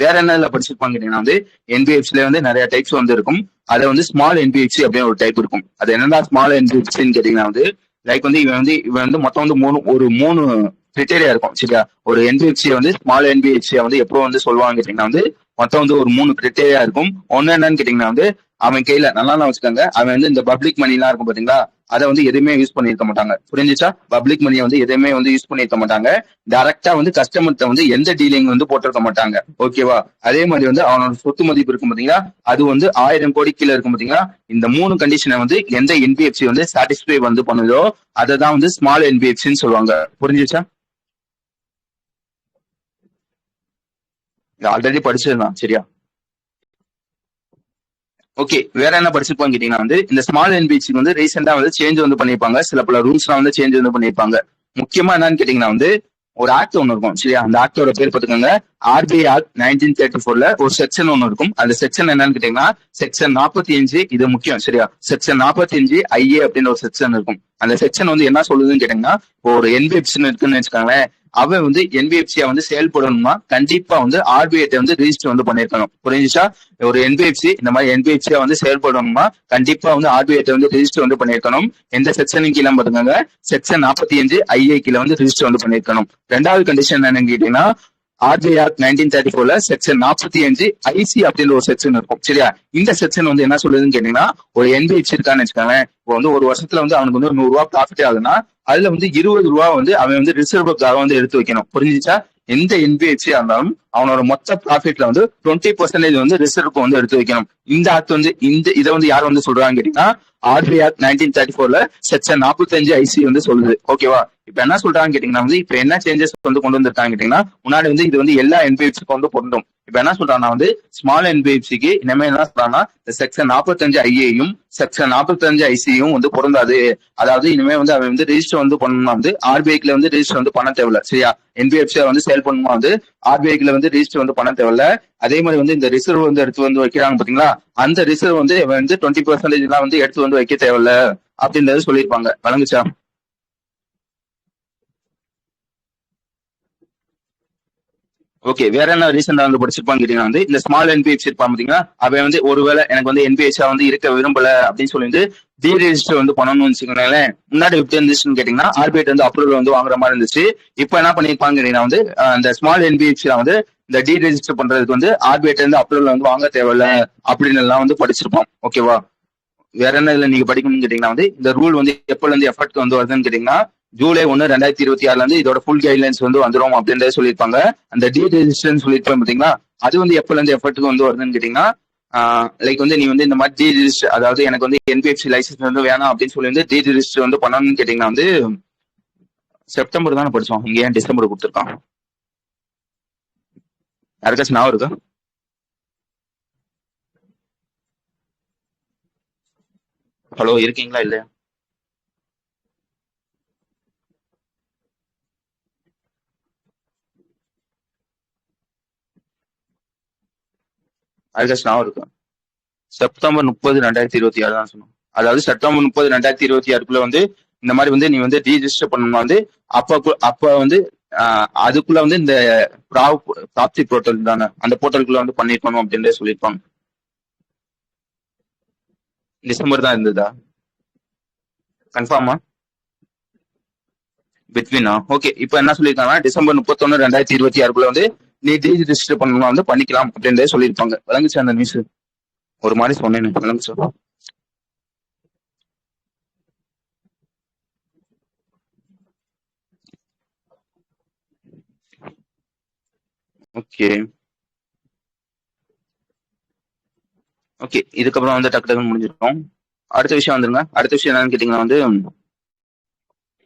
வேற என்ன இதுல படிச்சிருப்பாங்க கேட்டீங்கன்னா வந்து என்பிஎஃப்சில வந்து நிறைய டைப்ஸ் வந்து இருக்கும். அதை வந்து ஸ்மால் என்பிஎஃப்சி அப்படின்னு ஒரு டைப் இருக்கும். அது என்னன்னா ஸ்மால் என்பிஎஃப்சின்னு கேட்டீங்கன்னா வந்து லைக் வந்து இவன் வந்து மொத்தம் வந்து மூணு கிரிட்டேரியா இருக்கும். சரியா, ஒரு என்பிஎஃப்சி வந்து ஸ்மால் என்பிஎஃப்சி வந்து எப்போ வந்து சொல்லுவாங்க கேட்டீங்கன்னா வந்து மொத்தம் வந்து ஒரு 3 கிரிட்டேரியா இருக்கும். ஒன்னு என்னன்னு கேட்டீங்கன்னா வந்து அவன் கையில நல்லா வச்சுக்காங்க, அவன் வந்து இந்த பப்ளிக் மணி எல்லாம் இருக்கும் பாத்தீங்களா, அதை வந்து எதுவுமே யூஸ் பண்ணிருக்க மாட்டாங்க. புரிஞ்சுச்சா? பப்ளிக் மணியை வந்து எதுவுமே வந்து யூஸ் பண்ணிருக்க மாட்டாங்க. டைரக்டா வந்து கஸ்டமர்கிட்ட வந்து எந்த டீலிங் வந்து போட்டிருக்க மாட்டாங்க. ஓகேவா, அதே மாதிரி வந்து அவனோட சொத்து மதிப்பு இருக்கும் பாத்தீங்களா, அது வந்து 1000 கோடி கீழே இருக்கும் பாத்தீங்களா. இந்த 3 கண்டிஷனை வந்து எந்த என்பிஎஃப்சி வந்து சாட்டிஸ்ஃபை வந்து பண்ணுதோ அதை தான் வந்து ஸ்மால் என்பிஎஃப்சின்னு சொல்லுவாங்க. புரிஞ்சுச்சா? ஆல்ரெடி படிச்சிருந்தான். சரியா, ஓகே, வேற என்ன படிச்சிருப்பாங்க கேட்டீங்கன்னா வந்து இந்த ஸ்மால் என்பிஎஃப்சி வந்து ரீசெண்டா வந்து சேஞ்ச் வந்து பண்ணிருப்பாங்க. சில பல ரூல்ஸ்லாம் வந்து சேஞ்ச் வந்து பண்ணிருப்பாங்க. முக்கியமா என்னன்னு கேட்டீங்கன்னா வந்து ஒரு ஆக்ட் ஒன்று இருக்கும். சரியா, அந்த ஆக்டோட பேர் பார்த்துக்கோங்க, ஆர்பிஐ ஆக்ட் 1934ல ஒரு செக்ஷன் ஒன்று இருக்கும். அந்த செக்ஷன் என்னன்னு கேட்டீங்கன்னா செக்ஷன் 45. இது முக்கியம். சரியா, செக்ஷன் 45 ஐஏ அப்படின்னு ஒரு செக்ஷன் இருக்கும். அந்த செக்ஷன் வந்து என்ன சொல்லுதுன்னு கேட்டீங்கன்னா ஒரு என்பிஎஃப்சி இருக்குன்னு வச்சுக்கோங்களேன், அவன் வந்து என்பிஎஃப்சியா வந்து செயல்படணும்னா கண்டிப்பா வந்து ஆர்பிஐ வந்து ரிஜிஸ்டர் வந்து பண்ணிருக்கணும். புரிஞ்சுச்சா? ஒரு என்பிஎஃப்சி இந்த மாதிரி என்பிஎஃப்சியா வந்து செயல்படணும்னா கண்டிப்பா வந்து ஆர்பிஐ வந்து ரிஜிஸ்டர் வந்து பண்ணிருக்கணும். எந்த செக்ஷனுக்கு கீழே பாத்துக்கோங்க, செக்ஷன் 45 ஐஏ கீழே வந்து ரிஜிஸ்டர் வந்து பண்ணிருக்கணும். ரெண்டாவது கண்டிஷன் என்னன்னு கேட்டீங்கன்னா ஆர்பிஐ ஆக்ட் 1934ல செக்ஷன் 45 ஐசி அப்படின்னு ஒரு செக்ஷன் இருக்கும். சரியா, இந்த செக்ஷன் வந்து என்ன சொல்லுதுன்னு கேட்டீங்கன்னா ஒரு என்பிஎஃப்சி இருக்கான்னு வச்சுக்கோங்க, இப்போ வந்து ஒரு வருஷத்துல வந்து அவனுக்கு வந்து 100 ரூபாய் ப்ராஃபிட் ஆகுதுன்னா அதுல வந்து 20 ரூபா வந்து அவன் வந்து ரிசர்வுக்காக வந்து எடுத்து வைக்கணும். புரிஞ்சுச்சா? எந்த என்பிஎஃப்சியா இருந்தாலும் அவனோட மொத்த ப்ராஃபிட்ல வந்து 20% வந்து ரிசர்வுக்கு வந்து எடுத்து வைக்கணும். இந்த ஆக்ட் வந்து இதை வந்து யார் வந்து சொல்றாங்க கேட்டீங்கன்னா ஆர்பிஐ ஆக்ட் 1934ல செக்ஷன் 45 ஐசி வந்து சொல்லுது. ஓகேவா, இப்ப என்ன சொல்றாங்க கேட்டீங்கன்னா வந்து இப்ப என்ன சேஞ்சஸ் வந்து கொண்டு வந்திருக்காங்க கேட்டீங்கன்னா முன்னாடி வந்து இது வந்து எல்லா என்பிஎஃப்சிக்கும் வந்து பொருந்தும். இப்ப என்ன சொல்றாங்கன்னா வந்து ஸ்மால் என்பிஎஃப்சிக்கு இனிமே என்ன சொல்றாங்கன்னா செக்ஷன் 45 ஐஏயும் செக்ஷன் 45 ஐசியும் வந்து பொருந்தாது. அதாவது இனிமே வந்து அவன் வந்து ரெஜிஸ்டர் வந்து பண்ணணும்னா வந்து ஆர்பிஐல வந்து ரெஜிஸ்டர் வந்து பண்ண தேவையில்ல. சரியா, என்பிஎஃப்சியா வந்து சேல் பண்ணணுமா வந்து ஆர்பிஐல வந்து ரெஜிஸ்டர் வந்து பண்ண தேவையில்ல. அதே மாதிரி வந்து இந்த ரிசர்வ் வந்து எடுத்து வந்து வைக்கிறாங்க பாத்தீங்களா, அந்த ரிசர்வ் வந்து வந்து 20% எல்லாம் வந்து எடுத்து வந்து வைக்க தேவையில்ல அப்படின்றது சொல்லியிருப்பாங்க. வழங்குச்சா? ஓகே, வேற என்ன ரீசெண்டா வந்து படிச்சிருப்பான்னு கேட்டீங்கன்னா வந்து இந்த ஸ்மால் என்பிஎஃப்சி இருப்பான் பாத்தீங்கன்னா அவன் வந்து ஒருவேளை எனக்கு வந்து என்பிஎஃப்சியா வந்து இருக்க விரும்பல அப்படின்னு சொல்லிட்டு டீரெஜிஸ்டர் வந்து பண்ணணும்னு வச்சுக்கோங்களேன். முன்னாடி எப்படி இருந்துச்சுன்னு கேட்டீங்கன்னா ஆர்பிஐ வந்து அப்ரூவல் வந்து வாங்குற மாதிரி இருந்துச்சு. இப்போ என்ன பண்ணிருப்பாங்க கேட்டீங்கன்னா வந்து அந்த ஸ்மால் என்பிஎஃப்சியா வந்து இந்த டீரெஜிஸ்டர் பண்றதுக்கு வந்து ஆர்பிஐ வந்து அப்ரூவல் வந்து வாங்க தேவையில்ல அப்படின்னு எல்லாம் வந்து படிச்சிருப்போம். ஓகேவா, வேற என்ன இதுல நீங்க படிக்கணும்னு கேட்டீங்கன்னா வந்து இந்த ரூல் வந்து எப்பல இருந்து எஃபெக்ட் வந்து வருதுன்னு கேட்டீங்கன்னா ஜூலை 1 2026 இருந்து இதோட ஃபுல் கைட்லைன்ஸ் வந்து வந்துடும் அப்படின்றத சொல்லியிருப்பாங்க. அந்த டி ரெஜிஸ்டர்னு சொல்லியிருப்பேன் பாத்தீங்களா, அது வந்து எப்பல இருந்து எஃபெக்ட் வந்து வருதுன்னு கேட்டீங்கன்னா லைக் வந்து நீ வந்து இந்த மாதிரி டி ரிஜிஸ்டர், அதாவது எனக்கு வந்து என்பிஎஃப்சி லைசன்ஸ் வந்து வேணாம் அப்படின்னு சொல்லி வந்து டி ரிஜிஸ்டர் வந்து பண்ணணும்னு கேட்டீங்கன்னா வந்து செப்டம்பர் தானே படிச்சோம், இங்க ஏன் டிசம்பர் கொடுத்துருக்கான்? யாருக்காச்சும் ஞாபகம் இருக்கா? ஹலோ, இருக்கீங்களா இல்லையா? யாருக்காச்சும் ஞாபகம் இருக்கா? செப்டம்பர் 30, 2026 தான் சொன்னோம். அதாவது செப்டம்பர் 30, 2026 வந்து இந்த மாதிரி வந்து நீ வந்து ரீஜிஸ்டர் பண்ணணும்னா வந்து அப்ப வந்து அதுக்குள்ள வந்து இந்த பிராப்தி போர்ட்டல் தானே, அந்த போர்ட்டலுக்குள்ள வந்து பண்ணிருக்கணும் அப்படின்னு சொல்லியிருப்பாங்க. டிசம்பர் தான் இருந்ததா? கன்ஃபார்மா? பிட்வீனா? ஓகே. இப்ப என்ன சொல்லியிருக்காங்கன்னா டிசம்பர் 31, 2026 வந்து நீ ரீஜிஸ்டர் பண்ணணும்னா வந்து பண்ணிக்கலாம் அப்படின்றத சொல்லியிருப்பாங்க. விளங்குச்சு அந்த நியூஸ்? ஒரு மாதிரி சொன்னேன், விளங்குச்சு? Okay okay. இதுக்கப்புறம் வந்து டக்கு டக்குன்னு முடிஞ்சிருக்கோம். அடுத்த விஷயம் வந்துருங்க. அடுத்த விஷயம் என்னன்னு கேட்டீங்கன்னா வந்து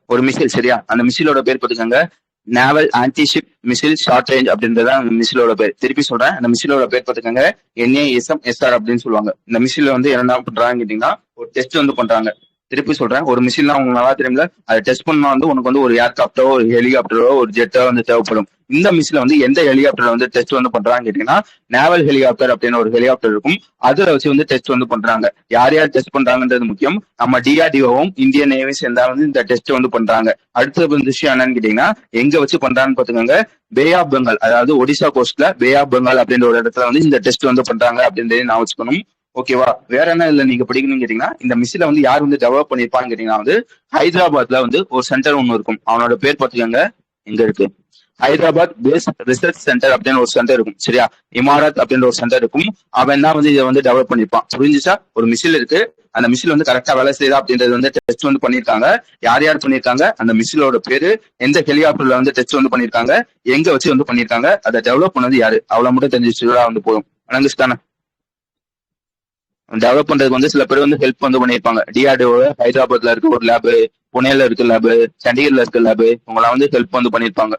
ஒரு மிசைல், சரியா? அந்த மிசைலோட பேர் பார்த்துக்கோங்க, naval anti-ship missile short range அப்படின்றத அந்த மிசைலோட பேர். திருப்பி சொல்றேன், அந்த மிசைலோட பேர் பார்த்துக்கோங்க, NASM-SR அப்படின்னு சொல்லுவாங்க. இந்த மிசைல வந்து என்ன பண்றாங்கன்னு கேட்டீங்கன்னா ஒரு டெஸ்ட் வந்து பண்றாங்க. திருப்பி சொல்றேன், ஒரு மிசைல்னா உங்களுக்கு நல்லா தெரியும்ல, அதை டெஸ்ட் பண்ணா வந்து உனக்கு வந்து ஒரு ஏர்கிராப்டரோ, ஒரு ஹெலிகாப்டரோ, ஒரு ஜெட்டோ வந்து தேவைப்படும். இந்த மிஸ்ல வந்து எந்த ஹெலிகாப்டர் வந்து டெஸ்ட் வந்து பண்றாங்கன்னு கேட்டீங்கன்னா நேவல் ஹெலிகாப்டர் அப்படின்னு ஒரு ஹெலிகாப்டர் இருக்கும், அதுல வச்சு வந்து டெஸ்ட் வந்து பண்றாங்க. யார் யார் டெஸ்ட் பண்றாங்கன்றது முக்கியம். நம்ம DRDOவும் இந்தியன் நேவி சேர்ந்தா வந்து இந்த டெஸ்ட் வந்து பண்றாங்க. அடுத்த விஷயம் என்னன்னு கேட்டீங்கன்னா எங்க வச்சு பண்றாங்கன்னு பாத்துக்கோங்க, பே ஆஃப் பெங்கால், அதாவது ஒடிசா கோஸ்ட்ல பே ஆஃப் பெங்கால் அப்படின்ற ஒரு இடத்துல வந்து இந்த டெஸ்ட் வந்து பண்றாங்க அப்படின்றத நான் வச்சுக்கணும். ஓகேவா? வேற என்ன இதுல நீங்க படிக்கணும்னு கேட்டீங்கன்னா இந்த மிஸ்ல வந்து யார் வந்து டெவலப் பண்ணிருப்பான்னு கேட்டீங்கன்னா வந்து ஹைதராபாத்ல வந்து ஒரு சென்டர் ஒன்று இருக்கும். அவனோட பேர் பாத்துக்கோங்க, எங்க இருக்கு, ஹைதராபாத் பேஸ் ரிசர்ச் சென்டர் அப்படின்னு ஒரு சென்டர் இருக்கும், சரியா? இமாரத் அப்படின்ற ஒரு சென்டர் இருக்கும். அவன் தான் வந்து இதை வந்து டெவலப் பண்ணிருப்பான். புரிஞ்சுச்சா? ஒரு மிசில் இருக்கு, அந்த மிசில் வந்து கரெக்டா வேலை செய்யுதா அப்படின்றது வந்து டெஸ்ட் வந்து பண்ணிருக்காங்க. யார் யார் பண்ணிருக்காங்க, அந்த மிசிலோட பேரு, எந்த ஹெலிகாப்டர்ல வந்து டெஸ்ட் வந்து பண்ணிருக்காங்க, எங்க வச்சு வந்து பண்ணிருக்காங்க, அதை டெவலப் பண்ணது யாரு, அவ்வளவு மட்டும் தெரிஞ்சிச்சு வந்து போதும். அனங்குஸ்தானே? டெவலப் பண்றதுக்கு வந்து சில பேர் வந்து ஹெல்ப் வந்து பண்ணிருப்பாங்க. DRDO ஹைதராபாத்ல இருக்க ஒரு லேபு, புனேல இருக்க லேபு, சண்டிகர்ல இருக்க லேபு, இவங்களாம் வந்து ஹெல்ப் வந்து பண்ணிருப்பாங்க.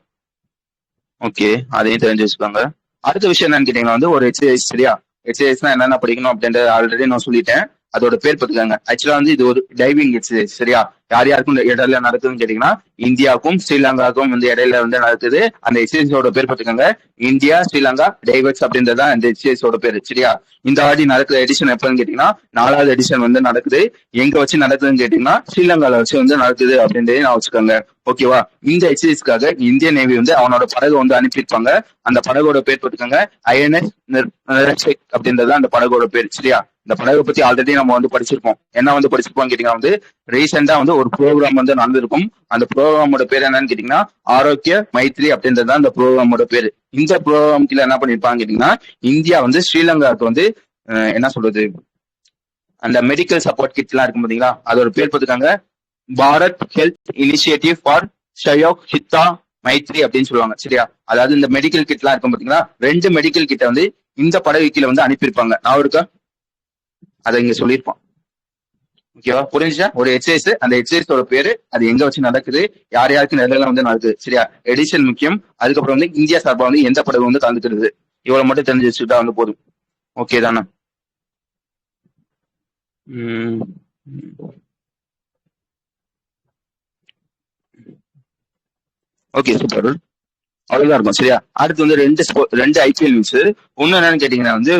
ஓகே, அதையும் தெரிஞ்சு வச்சுக்கோங்க. அடுத்த விஷயம் என்னன்னு கேட்டீங்கன்னா வந்து ஒரு HIS, சரியா? HISனா என்னென்ன படிக்கணும் அப்படின்றது ஆல்ரெடி நான் சொல்லிட்டேன். அதோட பேர் பார்த்துக்காங்க. ஆக்சுவலா வந்து இது ஒரு டைவிங் HIS, சரியா? யார் யாருக்கும் இடையில நடக்குதுன்னு கேட்டீங்கன்னா இந்தியாவுக்கும் ஸ்ரீலங்காவுக்கும் வந்து இடையில வந்து நடக்குது. அந்த HISோட பேர் பார்த்துக்கோங்க, இந்தியா ஸ்ரீலங்கா டைவர்ஸ் அப்படின்றதான் இந்த HISோட பேர், சரியா? இந்த வாட்டி நடக்கிற எடிஷன் எப்பன்னு கேட்டீங்கன்னா 4வது எடிஷன் வந்து நடக்குது. எங்க வச்சு நடக்குதுன்னு கேட்டீங்கன்னா ஸ்ரீலங்கால வச்சு வந்து நடக்குது அப்படின்றதே நான் வச்சுக்கோங்க. ஓகேவா? இந்த HISக்காக இந்தியன் நேவி வந்து அவனோட படகு வந்து அனுப்பியிருப்பாங்க. அந்த படகோட பேர் பார்த்துக்கோங்க, INS நிரக்ஷக் அப்படின்றது அந்த படகோட பேர், சரியா? இந்த படகை பத்தி ஆல்ரெடி நம்ம வந்து படிச்சிருப்போம். என்ன வந்து படிச்சிருப்போம் கேட்டீங்கன்னா வந்து ரீசெண்டா வந்து ஒரு ப்ரோக்ராம் வந்து நடந்திருக்கும். அந்த ப்ரோக்ராமோட பேர் என்னன்னு கேட்டீங்கன்னா ஆரோக்கிய மைத்ரி அப்படின்றது அந்த ப்ரோக்ராமோட பேரு. இந்த ப்ரோக்ராம் கீழ என்ன பண்ணிருப்பாங்க கேட்டீங்கன்னா இந்தியா வந்து ஸ்ரீலங்காவுக்கு வந்து என்ன சொல்றது, அந்த மெடிக்கல் சப்போர்ட் கிட் எல்லாம் இருக்கும் பாத்தீங்களா, அதோட பேர் பார்த்துக்காங்க, Bharat health initiative for Sahyog Hita Maitri அப்படின்னு சொல்லுவாங்க, சரியா? அதாவது இந்த மெடிக்கல் கிட் எல்லாம் இருக்கும் பாத்தீங்களா, 2 மெடிக்கல் கிட்ட வந்து இந்த படகு கீழ வந்து அனுப்பியிருப்பாங்க. நான் இருக்கா அதை இங்க சொல்லியிருப்பான். ஓகேவா? புரிஞ்சுச்சா? ஒரு HIS, அந்த HISோட பேரு, அது எங்க வச்சு நடக்குது, யார் யாருக்கு நிலையில வந்து நடக்குது, சரியா? எடிஷன் முக்கியம். அதுக்கப்புறம் வந்து இந்தியா சார்பா வந்து எந்த படகு வந்து கலந்துக்கிறது, இவ்வளவு மட்டும் தெரிஞ்சு வச்சுக்கிட்டா வந்து போதும். ஓகே தானே? Okay, super. அவ்வளவுதான் இருக்கும், சரியா? அடுத்து வந்து ரெண்டு IPL நியூஸ். ஒண்ணு என்னன்னு கேட்டீங்கன்னா வந்து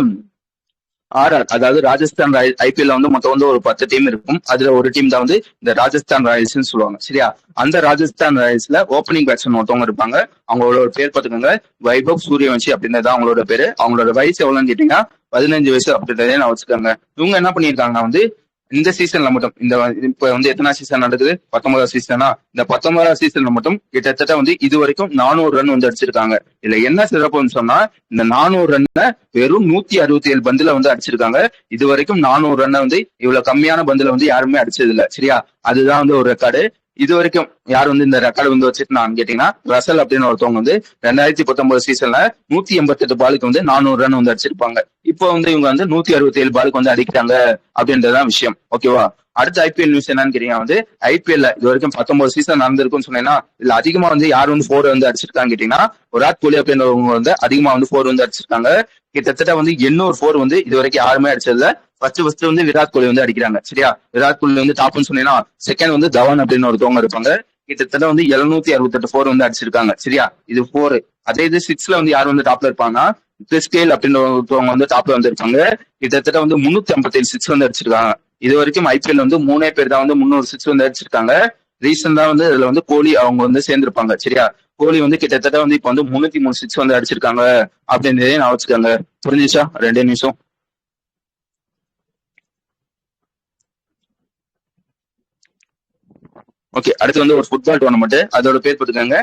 RR, அதாவது ராஜஸ்தான் ராயல். IPL வந்து மொத்தம் வந்து ஒரு 10 டீம் இருக்கும். அதுல ஒரு டீம் தான் வந்து இந்த ராஜஸ்தான் ராயல்ஸ் சொல்லுவாங்க, சரியா? அந்த ராஜஸ்தான் ராயல்ஸ்ல ஓப்பனிங் பேட்ஸ்மேன் ஒருத்தவங்க இருப்பாங்க. அவங்களோட பேர் பார்த்துக்கோங்க, வைபவ் சூரியவன்ஷி அப்படின்றது அவங்களோட பேரு. அவங்களோட வயசு எவ்வளவுன்னு கேட்டீங்கன்னா 15 வயசு அப்படின்றதே நான் வச்சுக்கோங்க. இவங்க என்ன பண்ணியிருக்காங்கன்னா வந்து இந்த சீசன்ல மட்டும், இந்த இப்ப வந்து எத்தனை சீசன் நடக்குது, 19வது சீசனா? இந்த 19வது சீசன்ல மட்டும் கிட்டத்தட்ட வந்து இது வரைக்கும் 400 ரன் வந்து அடிச்சிருக்காங்க. இதுல என்ன சிறப்புன்னு சொன்னா இந்த 400 ரன்ன வெறும் 167 பந்துல வந்து அடிச்சிருக்காங்க. இது வரைக்கும் 400 ரன்னை வந்து இவ்வளவு கம்மியான பந்துல வந்து யாருமே அடிச்சது இல்ல, சரியா? அதுதான் வந்து ஒரு ரெக்கார்டு. இது வரைக்கும் யார் வந்து இந்த ரெக்கார்டு வந்து வச்சிருந்தான்னு கேட்டீங்கன்னா ரசல் அப்படின்னு ஒருத்தவங்க வந்து 2019 சீசன்ல 188 பாலுக்கு வந்து 400 ரன் வந்து அடிச்சிருப்பாங்க. இப்போ வந்து இவங்க வந்து 167 பாலுக்கு வந்து அடிக்கிறாங்க அப்படின்றதுதான் விஷயம். ஓகேவா? அடுத்த ஐபிஎல் நியூஸ் என்னன்னு கேட்டீங்கன்னா வந்து ஐபிஎல்ல இது வரைக்கும் 19 சீசன் நடந்திருக்குன்னு சொன்னீங்கன்னா இதுல அதிகமா வந்து யார் வந்து 4 வந்து அடிச்சிருக்காங்க கேட்டீங்கன்னா விராட் கோலி அப்படின்றவங்க வந்து அதிகமா வந்து 4 வந்து அடிச்சிருக்காங்க. கிட்டத்தட்ட வந்து 800 வந்து இது வரைக்கும் யாருமே அடிச்சதுல ஃபர்ஸ்ட் வந்து விராட் கோலி வந்து அடிக்கிறாங்க. சரியா? விராட் கோலி வந்து டாப்னு சொன்னீங்கன்னா செகண்ட் வந்து தவான் அப்படின்னு ஒருத்தவங்க இருப்பாங்க. கிட்டத்தட்ட வந்து 768 வந்து அடிச்சிருக்காங்க. சரியா? இது 4. அதே இது 6ல வந்து யார் வந்து டாப்ல இருப்பாங்கன்னா கிறிஸ் கெயில் அப்படின்ற ஒருத்தவங்க வந்து டாப்ல வந்து இருப்பாங்க. கிட்டத்தட்ட வந்து 357 வந்து அடிச்சிருக்காங்க. இது வரைக்கும் ஐபிஎல் வந்து 3 பேர் தான் வந்து 300 வந்து அடிச்சிருக்காங்க. ரீசெண்டா வந்து இதுல வந்து கோலி அவங்க வந்து சேர்ந்திருப்பாங்க. சரியா? கோலி வந்து கிட்டத்தட்ட வந்து இப்ப வந்து 303 வந்து அடிச்சிருக்காங்க அப்படின்றதே நான் வச்சுக்காங்க. புரிஞ்சுச்சா? 2 நிமிஷம். ஓகே, அடுத்து வந்து ஒரு ஃபுட்பால் டோர்னமெண்ட், அதோட பேர் போட்டுக்காங்க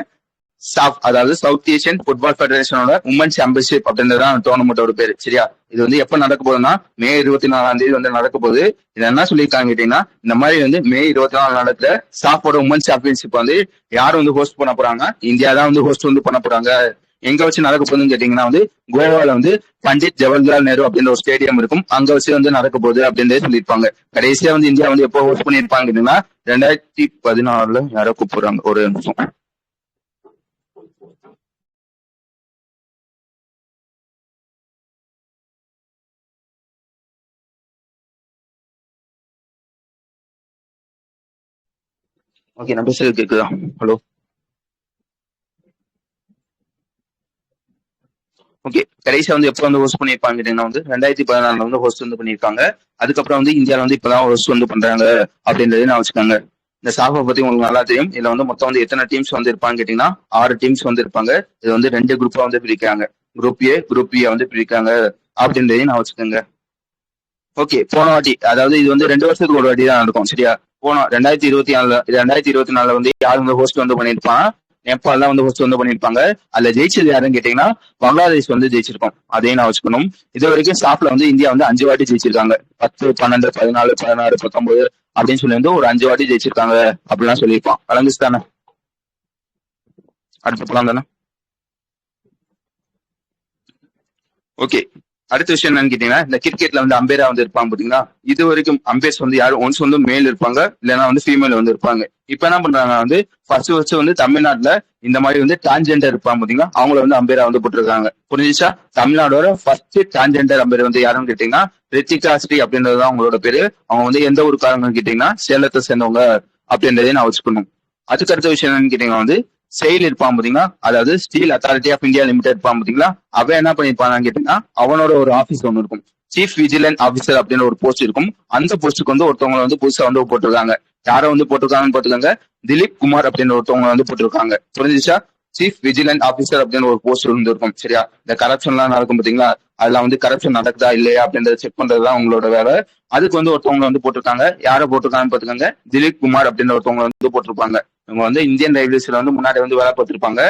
சாப், அதாவது சவுத் ஏசியன் ஃபுட்பால் ஃபெடரேஷனோட உமன் சாம்பியன்ஷிப் அப்படின்றதான் டோர்னமெண்டோட பேரு. சரியா? இது வந்து எப்ப நடக்க போகுதுன்னா மே 24 வந்து நடக்க போகுது. இது என்ன சொல்லியிருக்காங்க கேட்டீங்கன்னா இந்த மாதிரி வந்து மே 24 நடக்கிற சாப்போட உமன் சாம்பியன்ஷிப் வந்து யார் வந்து ஹோஸ்ட் பண்ண போறாங்க? இந்தியா தான் வந்து ஹோஸ்ட் வந்து பண்ண போறாங்க. எங்க வச்சு நடக்க போகுதுன்னு கேட்டீங்கன்னா வந்து கோவால வந்து பண்டிட் ஜவஹர்லால் நேரு அப்படின்ற ஒரு ஸ்டேடியம் இருக்கும், அங்க வச்சு வந்து நடக்க போகுது அப்படின்றே சொல்லியிருப்பாங்க. கடைசியா வந்து இந்தியா வந்து எப்போ ஹோஸ்ட் பண்ணிருப்பாங்க கேட்டீங்கன்னா 2016 யாரோ கூப்பிடுறாங்க, ஒரு நிமிஷம். ஓகே, நான் பேசுறது கேக்குதா? ஹலோ. ஓகே, கடைசியா வந்து எப்போ வந்து ஹோஸ்ட் பண்ணிருப்பாங்க கேட்டீங்கன்னா வந்து 2016 வந்து ஹோஸ்ட் வந்து பண்ணிருக்காங்க. அதுக்கப்புறம் வந்து இந்தியாவில வந்து இப்பதான் ஹோஸ்ட் வந்து பண்றாங்க அப்படின்றதே நான் வச்சுக்காங்க. இந்த சாஃபா பத்தி உங்களுக்கு நல்லா தெரியும். இதுல வந்து மொத்தம் வந்து எத்தனை டீம்ஸ் வந்து இருப்பாங்க கேட்டீங்கன்னா 6 டீம்ஸ் வந்து இருப்பாங்க. இது வந்து 2 குரூப்பா வந்து பிரிக்கிறாங்க. குரூப் ஏ, குரூப் பி வந்து பிரிக்கிறாங்க அப்படின்றதையும் நான் வச்சுக்கோங்க. ஓகே, போன வாட்டி அதாவது இது வந்து 2 வருஷத்துக்கு ஒரு வாட்டி தான் நடக்கும். சரியா? போன 2024 வந்து யார் வந்து ஹோஸ்ட் வந்து பண்ணிருப்பாங்க? நேபாள் தான் வந்து ஹோஸ்ட் வந்து பண்ணிருப்பாங்க. அதுல ஜெயிச்சது யாருன்னு கேட்டீங்கன்னா பங்களாதேஷ் வந்து ஜெயிச்சிருக்கோம். அதையும் நான் வச்சுக்கணும். இது வரைக்கும் ஸ்டாப்ல வந்து இந்தியா வந்து 5 வாட்டி ஜெயிச்சிருக்காங்க. 10, 12, 14, 16, 19 அப்படின்னு சொல்லி வந்து ஒரு 5 வாட்டி ஜெயிச்சிருக்காங்க அப்படிலாம் சொல்லியிருப்பான். வழங்குச்சு தானே? அடுத்த படம் தானே? ஓகே, அடுத்த விஷயம் என்னன்னு கேட்டீங்கன்னா இந்த கிரிக்கெட்ல வந்து அம்பேரா வந்து இருப்பாங்க பாத்தீங்கன்னா இது வரைக்கும் அம்பேர்ஸ் வந்து யாரும் ஒன்ஸ் வந்து மேல் இருப்பாங்க, இல்லைன்னா வந்து ஃபீமேல் வந்து இருப்பாங்க. இப்ப என்ன பண்றாங்க வந்து ஃபர்ஸ்ட் வந்து தமிழ்நாட்டுல இந்த மாதிரி வந்து டிரான்ஜெண்டர் இருப்பாங்க பாத்தீங்கன்னா அவங்கள வந்து அம்பேரா வந்து போட்டிருக்காங்க. புரிஞ்சுச்சா? தமிழ்நாடோட ஃபர்ஸ்ட் டிரான்ஜெண்டர் அம்பேர் வந்து யாருன்னு கேட்டீங்கன்னா ரித்திகா ஸ்ரீ அப்படின்றதுதான் அவங்களோட பேரு. அவங்க வந்து எந்த ஒரு காரணம்னு கேட்டீங்கன்னா சேலத்தை சேர்ந்தவங்க அப்படின்றதே நான் வச்சுக்கணும். அதுக்கு அடுத்த விஷயம் என்னன்னு கேட்டீங்கன்னா வந்து செயல் இருப்பான் பாத்தீங்கன்னா, அதாவது steel authority of India limited இருப்பான் பாத்தீங்களா, அவன் என்ன பண்ணிருப்பான்னு கேட்டீங்கன்னா அவனோட ஒரு ஆபீஸ் ஒன்று இருக்கும். சீஃப் விஜிலன்ஸ் ஆபீசர் அப்படின்னு ஒரு போஸ்ட் இருக்கும். அந்த போஸ்ட்டுக்கு வந்து ஒருத்தவங்க வந்து புதுசா வந்து போட்டிருக்காங்க. யாரை வந்து போட்டிருக்காங்கன்னு பாத்துக்கோங்க, திலீப் குமார் அப்படின்னு ஒருத்தவங்க வந்து போட்டிருக்காங்க. புரிஞ்சுச்சா? சீஃப் விஜிலன்ஸ் ஆபீசர் அப்படின்னு ஒரு போஸ்ட் வந்து இருக்கும். சரியா? இந்த கரப்ஷன் எல்லாம் நடக்கும் பாத்தீங்களா, அதுல வந்து கரப்ஷன் நடக்குதா இல்லையா அப்படின்றத செக் பண்றதுதான் உங்களோட வேலை. அதுக்கு வந்து ஒருத்தவங்க வந்து போட்டிருக்காங்க. யாரை போட்டிருக்காங்கன்னு பாத்துக்கோங்க, திலீப் குமார் அப்படின்னு ஒருத்தவங்க வந்து போட்டிருப்பாங்க. இவங்க வந்து இந்தியன் ரயில்வேஸ்ல வந்து முன்னாடி வந்து வேலை பார்த்திருப்பாங்க.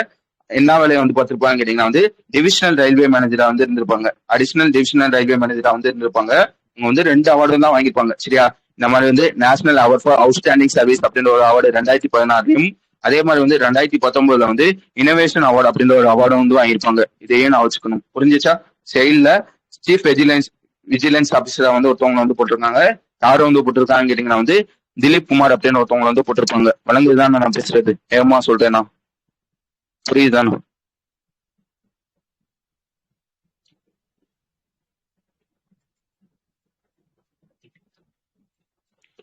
என்ன வேலையை வந்து பார்த்திருப்பாங்க கேட்டீங்கன்னா வந்து டிவிஷனல் ரயில்வே மேனேஜரா வந்து இருந்திருப்பாங்க. அடிஷனல் டிவிஷனல் ரயில்வே மேனேஜரா வந்து இருந்திருப்பாங்க. இவங்க வந்து 2 அவார்டு தான் வாங்கியிருப்பாங்க. சரியா? இந்த மாதிரி வந்து national award for outstanding service அப்படின்ற ஒரு அவார்டு 2016, அதே மாதிரி வந்து 2019 வந்து இனோவேஷன் அவார்டு அப்படின்ற ஒரு அவார்டு வந்து வாங்கியிருப்பாங்க. இதையே நான் வச்சுக்கணும். புரிஞ்சுச்சா? செயல்ல சீஃப் விஜிலன்ஸ் ஆபீசரா வந்து ஒருத்தவங்க வந்து போட்டிருக்காங்க. யாரும் வந்து போட்டிருக்காங்கன்னு கேட்டீங்கன்னா வந்து திலீப் குமார் அப்படின்னு ஒருத்தவங்க வந்து போட்டிருப்பாங்க. வழங்குதுதான் நான் பேசுறது, ஏமா சொல்றேன்னா புரியுதுதானே?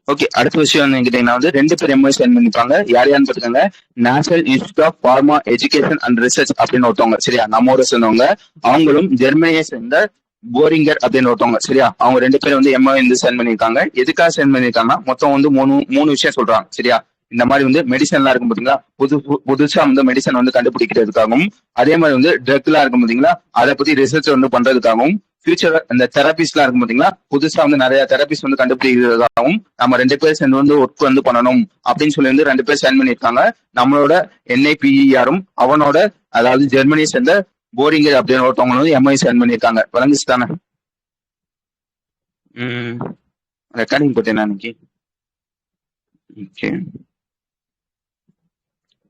ஓகே, அடுத்த விஷயம் கேட்டீங்கன்னா வந்து 2 பேர் எம்ஓ சைன் பண்ணிருப்பாங்க. யார் யாருன்னு பாத்துக்கோங்க, national institute of pharma education and research அப்படின்னு ஒருத்தவங்க. சரியா? நம்ம ஊரை சேர்ந்தவங்க. அவங்களும் ஜெர்மனியை சேர்ந்த போரிங்கர் அப்படின்னு ஒருத்தவங்க. சரியா? அவங்க 2 பேரும் வந்து எம்ஓ வந்து சைன் பண்ணிருக்காங்க. எதுக்காக சைன் பண்ணிருக்காங்கன்னா மொத்தம் வந்து மூணு விஷயம் சொல்றாங்க. சரியா? இந்த மாதிரி வந்து மெடிசன் எல்லாம் இருக்கும் பாத்தீங்களா, புதுசா வந்து மெடிசன் வந்து கண்டுபிடிக்கிறதுக்காகவும், அதே மாதிரி வந்து ட்ரக் எல்லாம் இருக்கும் பாத்தீங்களா, அதை பத்தி ரிசர்ச் வந்து பண்றதுக்காகவும், ஃபியூச்சர் இந்த தெரபிஸ் எல்லாம் இருக்கும் பாத்தீங்களா, புதுசா வந்து நிறைய தெரபிஸ் வந்து கண்டுபிடிக்கிறதுக்காகவும் நம்ம 2 பேர் சேர்ந்து வந்து ஒர்க் வந்து பண்ணணும் அப்படின்னு சொல்லி வந்து 2 பேர் சைன் பண்ணிருக்காங்க. நம்மளோட என்ஐபிஇஆரும் அவனோட அதாவது ஜெர்மனியை சேர்ந்த போரிங்கர் அப்படின்னு ஒருத்தவங்க வந்து எம்ஐ சைன் பண்ணிருக்காங்க. வழங்குச்சு தானே? ரெக்கார்டிங் போட்டேன் இன்னைக்கு. ஓகே.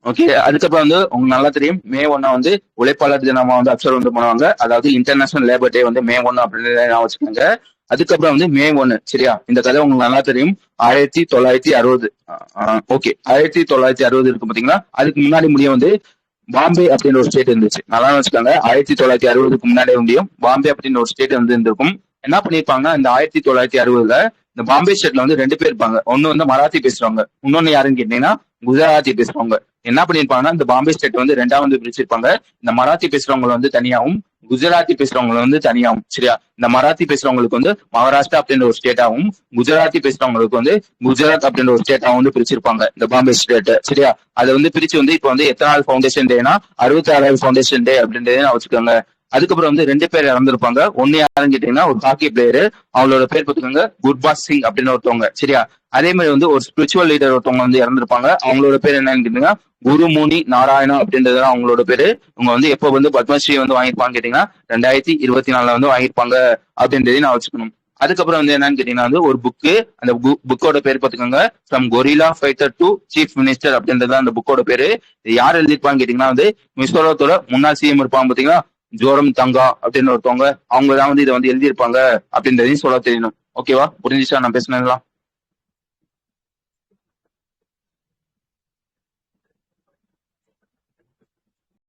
ஓகே. அதுக்கப்புறம் வந்து உங்களுக்கு நல்லா தெரியும் மே 1 வந்து உழைப்பாளர் தினமா வந்து அப்சர்வ் வந்து பண்ணுவாங்க. அதாவது இன்டர்நேஷனல் லேபர் டே வந்து மே 1 அப்படின்னு வச்சுக்கோங்க. அதுக்கப்புறம் வந்து மே 1 சரியா, இந்த கதை உங்களுக்கு நல்லா தெரியும். 1960 ஓகே 1960 இருக்கு பாத்தீங்களா. அதுக்கு முன்னாடி முடியும் வந்து பாம்பே அப்படின்னு ஒரு ஸ்டேட் இருந்துச்சு. நல்லா வச்சுக்கோங்க. 1960க்கு முன்னாடியே முடியும் பாம்பே அப்படின்னு ஒரு ஸ்டேட் வந்து இருந்திருக்கும். என்ன பண்ணிருப்பாங்கன்னா இந்த 1960ல இந்த பாம்பே ஸ்டேட்ல வந்து 2 பேர் இருப்பாங்க. ஒண்ணு வந்து மராத்தி பேசுறவங்க, இன்னொன்னு யாருன்னு கேட்டீங்கன்னா குஜராத்தி பேசுறவங்க. என்ன பண்ணிருப்பாங்கன்னா இந்த பாம்பே ஸ்டேட் வந்து 2ஆ வந்து பிரிச்சிருப்பாங்க. இந்த மராத்தி பேசுறவங்க வந்து தனியாவும் குஜராத்தி பேசுறவங்க வந்து தனியாவும் சரியா. இந்த மராத்தி பேசுறவங்களுக்கு வந்து மகாராஷ்டிரா அப்படின்ற ஒரு ஸ்டேட்டாவும், குஜராத்தி பேசுறவங்களுக்கு வந்து குஜராத் அப்படின்ற ஒரு ஸ்டேட்டாவும் வந்து பிரிச்சிருப்பாங்க இந்த பாம்பே ஸ்டேட் சரியா. அதை வந்து பிரிச்சு வந்து இப்ப வந்து எத்தனாவது ஃபவுண்டேஷன் டேனா 66வது ஃபவுண்டேஷன் டே அப்படின்றத வச்சுக்கோங்க. அதுக்கப்புறம் வந்து 2 பேர் இறந்திருப்பாங்க. ஒன்னு யாருன்னு கேட்டீங்கன்னா ஒரு ஹாக்கி பிளேயரு, அவங்களோட பேர் பார்த்துக்கோங்க குர்பாஸ் சிங் அப்படின்னு ஒருத்தவங்க சரியா. அதே மாதிரி வந்து ஒரு ஸ்பிரிச்சுவல் லீடர் ஒருத்தவங்க வந்து இறந்திருப்பாங்க. அவங்களோட பேர் என்னன்னு கேட்டீங்கன்னா குருமுனி நாராயணா அப்படின்றது அவங்களோட பேரு. இவங்க வந்து எப்போ வந்து பத்மஸ்ரீ வந்து வாங்கியிருப்பாங்க கேட்டீங்கன்னா 2024 வந்து வாங்கியிருப்பாங்க அப்படின்றதையும் நான் வச்சுக்கணும். அதுக்கப்புறம் வந்து என்னன்னு கேட்டீங்கன்னா வந்து ஒரு புக்கு, அந்த புக்கோட பேர் பார்த்துக்கோங்க from guerrilla fighter to chief minister அப்படின்றது அந்த புக்கோட பேரு. யார் எழுதியிருப்பாங்க கேட்டீங்கன்னா வந்து மிசோரத்தோட முன்னாள் சிஎம் இருப்பாங்க பாத்தீங்களா ஜோரம் தங்கா அப்படின்னு ஒருத்தவங்க, அவங்க தான் வந்து இதை வந்து எழுதியிருப்பாங்க அப்படின்றதையும் சொல்ல தெரியணும். ஓகேவா, புரிஞ்சுச்சா நான் பேசினதுலாம்?